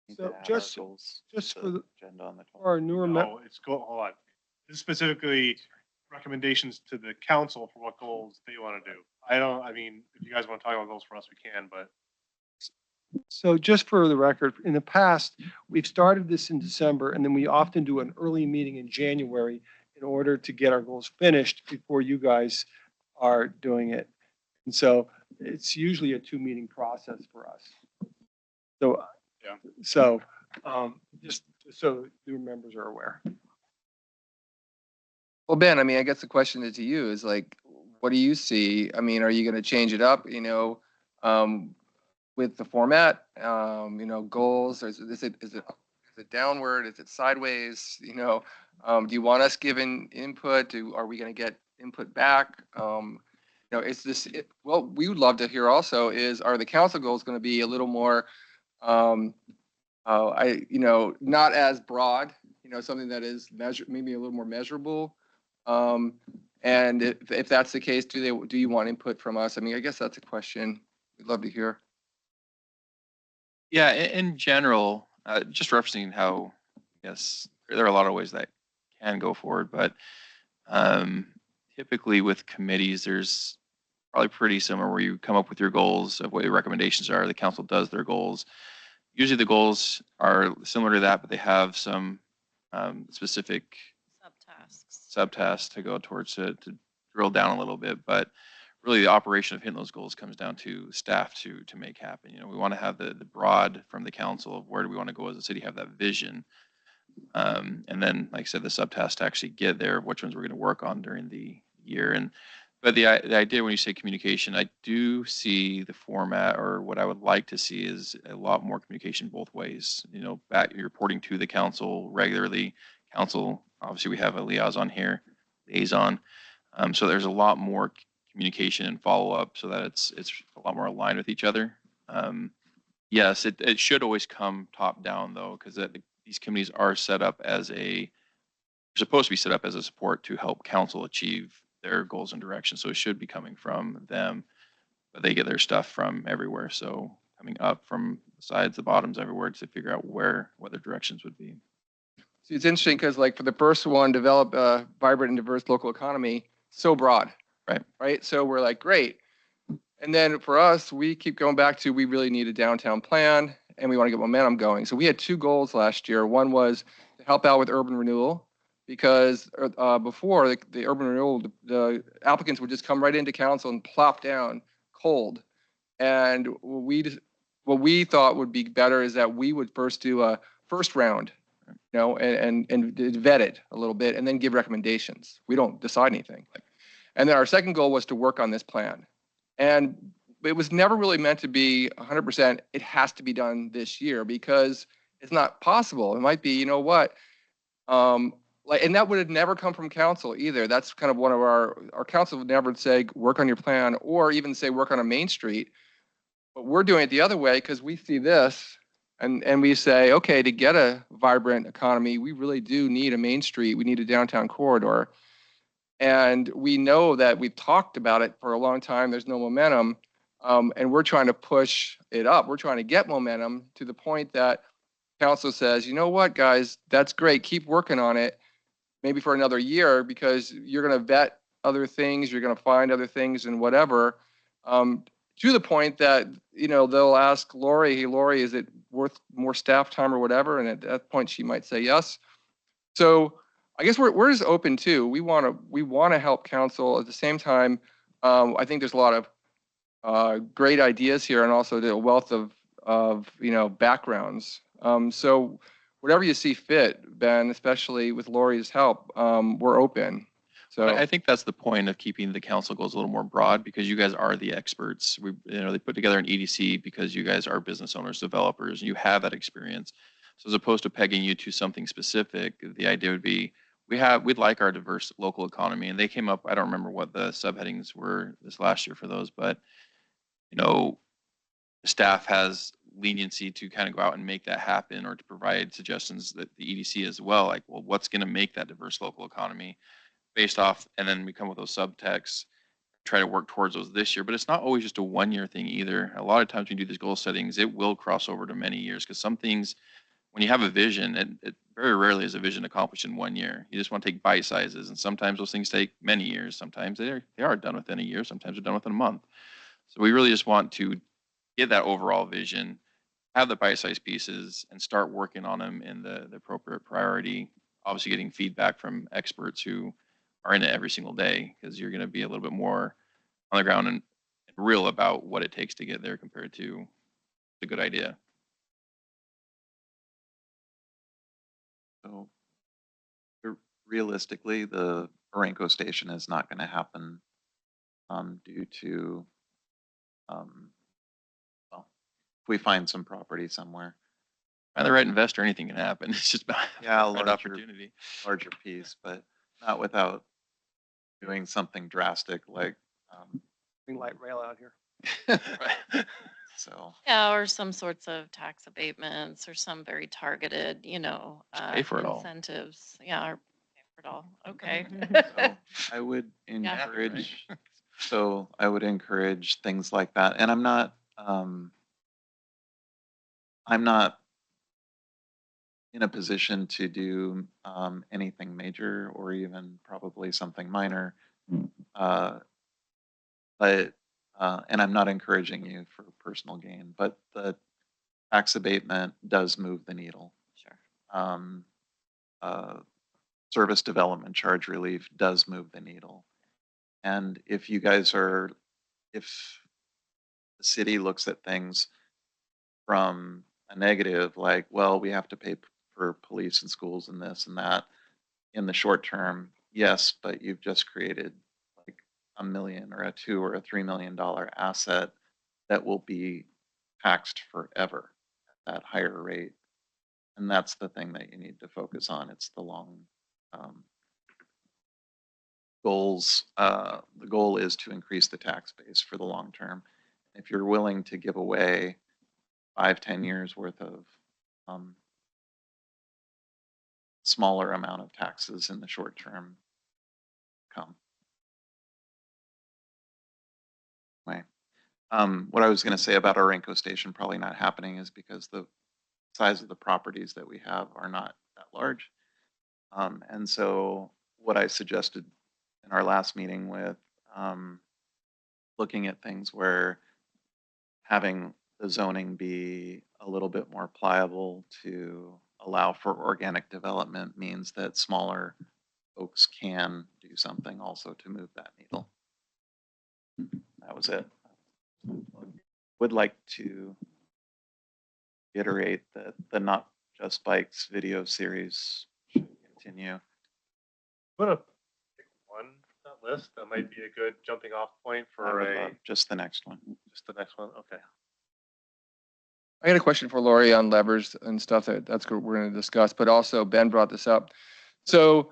I: Need
B: So
I: to add our
B: just
I: goals
B: just
I: to
B: for the-
I: agenda on the 12th.
B: For our newer
A: No, hold on. This is specifically recommendations to the council for what goals they want to do. I mean, if you guys want to talk about goals for us, we can, but
B: So just for the record, in the past, we've started this in December, and then we often do an early meeting in January in order to get our goals finished before you guys are doing it. And so it's usually a 2-meeting process for us. So
G: Yeah.
B: So, just so new members are aware.
D: Well, Ben, I mean, I guess the question is to you is like, what do you see? I mean, are you going to change it up, with the format, goals? Or is it downward? Is it sideways? Do you want us giving input? Are we going to get input back? Well, we would love to hear also are the council goals going to be a little more, not as broad, something that is maybe a little more measurable. And if that's the case, do you want input from us? I mean, I guess that's a question we'd love to hear.
F: Yeah, in general, just referencing how, yes, there are a lot of ways that can go forward, but typically with committees, there's probably pretty similar where you come up with your goals of what your recommendations are. The council does their goals. Usually the goals are similar to that, but they have some specific subtasks to go towards to drill down a little bit. But really the operation of hitting those goals comes down to staff to make happen. We want to have the broad from the council of where do we want to go as a city, have that vision. And then, like I said, the subtasks to actually get there, which ones we're going to work on during the year. But the idea when you say communication, I do see the format, or what I would like to see is a lot more communication both ways. Back you're reporting to the council regularly. Council, obviously, we have a liaison here, liaison. So there's a lot more communication and follow up, so that it's a lot more aligned with each other. Yes, it should always come top down though, because these committees are set up supposed to be set up as a support to help council achieve their goals and directions. So it should be coming from them, but they get their stuff from everywhere. So coming up from the sides, the bottoms, everywhere to figure out what their directions would be.
D: See, it's interesting because like for the first one, develop a vibrant and diverse local economy, so broad. Right. So we're like, great. And then for us, we keep going back to, we really need a downtown plan and we want to get momentum going. So we had 2 goals last year. One was to help out with urban renewal, because before the urban renewal, the applicants would just come right into council and plop down cold. And what we thought would be better is that we would first do a first round, and vet it a little bit and then give recommendations. We don't decide anything. And then our second goal was to work on this plan. And it was never really meant to be 100%, it has to be done this year, because it's not possible. It might be, and that would have never come from council either. That's kind of one of our council would never say, work on your plan, or even say work on a main street. But we're doing it the other way because we see this and we say, okay, to get a vibrant economy, we really do need a main street. We need a downtown corridor. And we know that we've talked about it for a long time. There's no momentum. And we're trying to push it up. We're trying to get momentum to the point that council says, you know what, guys, that's great. Keep working on it, maybe for another year, because you're going to vet other things. You're going to find other things and whatever, to the point that, they'll ask Lori, hey, Lori, is it worth more staff time or whatever? And at that point, she might say yes. So I guess we're just open too. We want to help council. At the same time, I think there's a lot of great ideas here, and also the wealth of backgrounds. So whatever you see fit, Ben, especially with Lori's help, we're open. So
F: I think that's the point of keeping the council goals a little more broad, because you guys are the experts. They put together an EDC because you guys are business owners, developers, and you have that experience. So as opposed to pegging you to something specific, the idea would be, we'd like our diverse local economy. And they came up, I don't remember what the subheadings were this last year for those, but staff has leniency to kind of go out and make that happen, or to provide suggestions that the EDC as well, like, well, what's going to make that diverse local economy based off, and then we come with those subtexts, try to work towards those this year. But it's not always just a 1-year thing either. A lot of times when you do these goal settings, it will cross over to many years, because some things, when you have a vision, and it very rarely is a vision accomplished in 1 year. You just want to take bite sizes, and sometimes those things take many years. Sometimes they are done within a year. Sometimes they're done within a month. So we really just want to get that overall vision, have the bite-sized pieces, and start working on them in the appropriate priority. Obviously, getting feedback from experts who are in it every single day, because you're going to be a little bit more on the ground and real about what it takes to get there compared to a good idea.
I: So realistically, the Orenco station is not going to happen due to, well, if we find some property somewhere.
F: Find the right investor, anything can happen. It's just about
I: Yeah,
F: right
I: larger,
F: opportunity.
I: larger piece, but not without doing something drastic like,
B: Bring light rail out here.
F: Right.
I: so.
K: Yeah, or some sorts of tax abatements or some very targeted, you know,
F: Just pay for it all.
K: incentives. Yeah, or pay for it all. Okay.
I: So I would
K: Yeah.
I: encourage, so I would encourage things like that. And I'm not in a position to do anything major or even probably something minor. But, and I'm not encouraging you for personal gain, but the tax abatement does move the needle.
K: Sure.
I: Service development charge relief does move the needle. And if you guys are, if the city looks at things from a negative, like, well, we have to pay for police and schools and this and that in the short term, yes, but you've just created like $1 million or a $2 or a $3 million asset that will be taxed forever at that higher rate. And that's the thing that you need to focus on. It's the long goals. The goal is to increase the tax base for the long term. If you're willing to give away 5-10 years worth of smaller amount of taxes in the short term, come. Anyway, what I was going to say about our Orenco station probably not happening is because the size of the properties that we have are not that large. And so what I suggested in our last meeting with looking at things where having the zoning be a little bit more pliable to allow for organic development means that smaller folks can do something also to move that needle. That was it. Would like to iterate that the Not Just Bikes video series should continue.
A: I'm gonna pick one on that list. That might be a good jumping off point
I: I
A: for
I: would love just the next one.
A: just the next one. Okay.
D: I got a question for Lori on levers and stuff that's what we're going to discuss, but also Ben brought this up. So,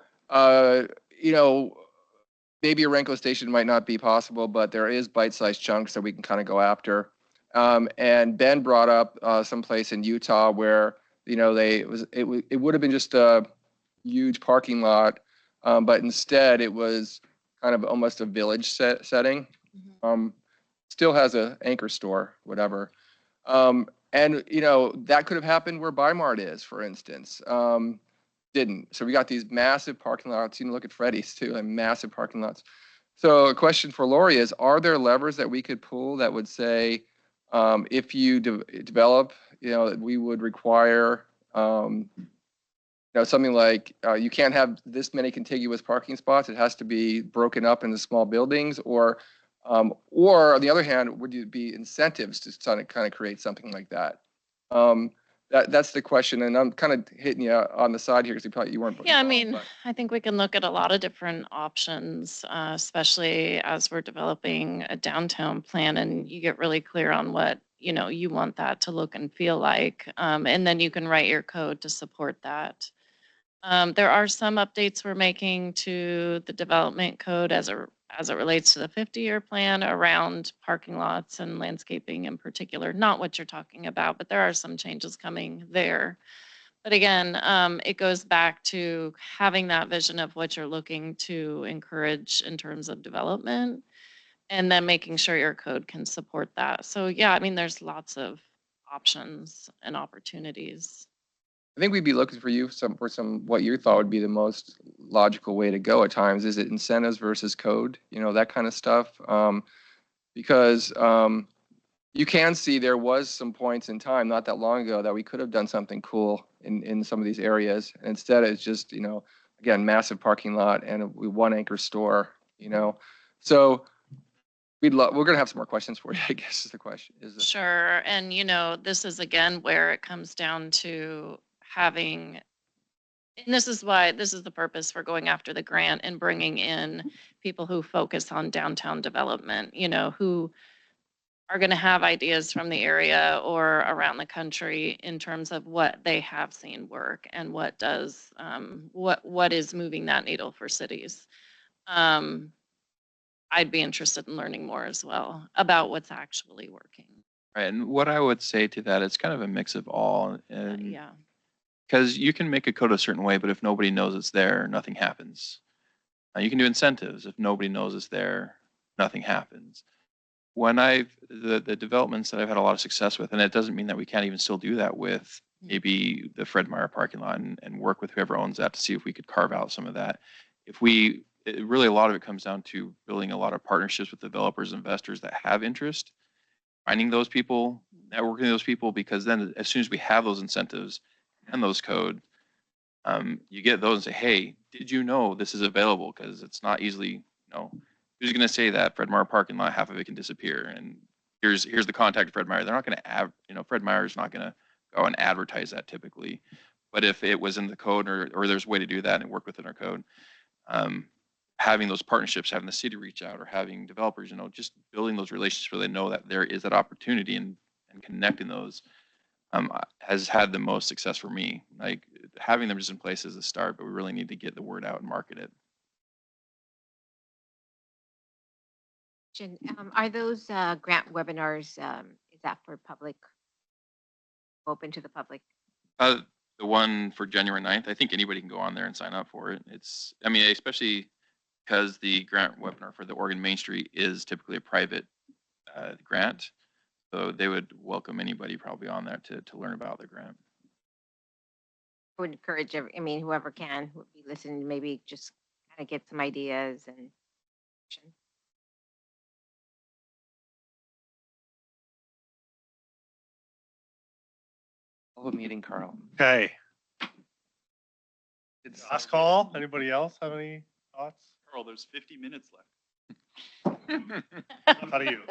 D: maybe a Renko station might not be possible, but there is bite-sized chunks that we can kind of go after. And Ben brought up some place in Utah where, it would have been just a huge parking lot, but instead it was kind of almost a village setting. Still has an anchor store, whatever. And that could have happened where Bimart is, for instance. Didn't. So we got these massive parking lots. You can look at Freddy's too, like massive parking lots. So a question for Lori is, are there levers that we could pull that would say, if you develop, we would require, something like you can't have this many contiguous parking spots. It has to be broken up into small buildings, or on the other hand, would it be incentives to kind of create something like that? That's the question, and I'm kind of hitting you on the side here because you weren't.
K: Yeah, I mean, I think we can look at a lot of different options, especially as we're developing a downtown plan and you get really clear on what, you want that to look and feel like. And then you can write your code to support that. There are some updates we're making to the development code as it relates to the 50-year plan around parking lots and landscaping in particular. Not what you're talking about, but there are some changes coming there. But again, it goes back to having that vision of what you're looking to encourage in terms of development, and then making sure your code can support that. So yeah, I mean, there's lots of options and opportunities.
D: I think we'd be looking for you for what you thought would be the most logical way to go at times. Is it incentives versus code? That kind of stuff. Because you can see there was some points in time not that long ago that we could have done something cool in some of these areas. And instead, it's just again, massive parking lot and one anchor store. So we're gonna have some more questions for you, I guess is the question.
K: Sure, and this is again where it comes down to having And this is the purpose for going after the grant and bringing in people who focus on downtown development, you know, who are going to have ideas from the area or around the country in terms of what they have seen work and what does, what is moving that needle for cities. I'd be interested in learning more as well about what's actually working.
F: Right, and what I would say to that, it's kind of a mix of all, and
K: Yeah.
F: because you can make a code a certain way, but if nobody knows it's there, nothing happens. You can do incentives. If nobody knows it's there, nothing happens. When the developments that I've had a lot of success with, and it doesn't mean that we can't even still do that with maybe the Fred Meyer parking lot and work with whoever owns that to see if we could carve out some of that. Really, a lot of it comes down to building a lot of partnerships with developers, investors that have interest, finding those people, networking with those people, because then as soon as we have those incentives and those code, you get those and say, hey, did you know this is available? Because it's not easily, who's going to say that Fred Meyer parking lot, half of it can disappear? And here's the contact of Fred Meyer. They're not going to Fred Meyer is not going to go and advertise that typically. But if it was in the code or there's a way to do that and work within our code, having those partnerships, having the city reach out or having developers, just building those relationships where they know that there is that opportunity and connecting those has had the most success for me. Like having them just in place is a start, but we really need to get the word out and market it.
E: Are those grant webinars, is that for public, open to the public?
F: The one for January 9th, I think anybody can go on there and sign up for it. Especially because the grant webinar for the Oregon Main Street is typically a private grant. So they would welcome anybody probably on there to learn about the grant.
E: I would encourage, whoever can, who would be listening, maybe just kind of get some ideas and.
I: Call the meeting, Carl.
A: Okay. Last call. Anybody else have any thoughts?
G: Carl, there's 50 minutes left.
A: How do you?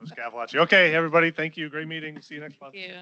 A: Ms. Cavalachi. Okay, everybody. Thank you. Great meeting. See you next month.
K: Thank you.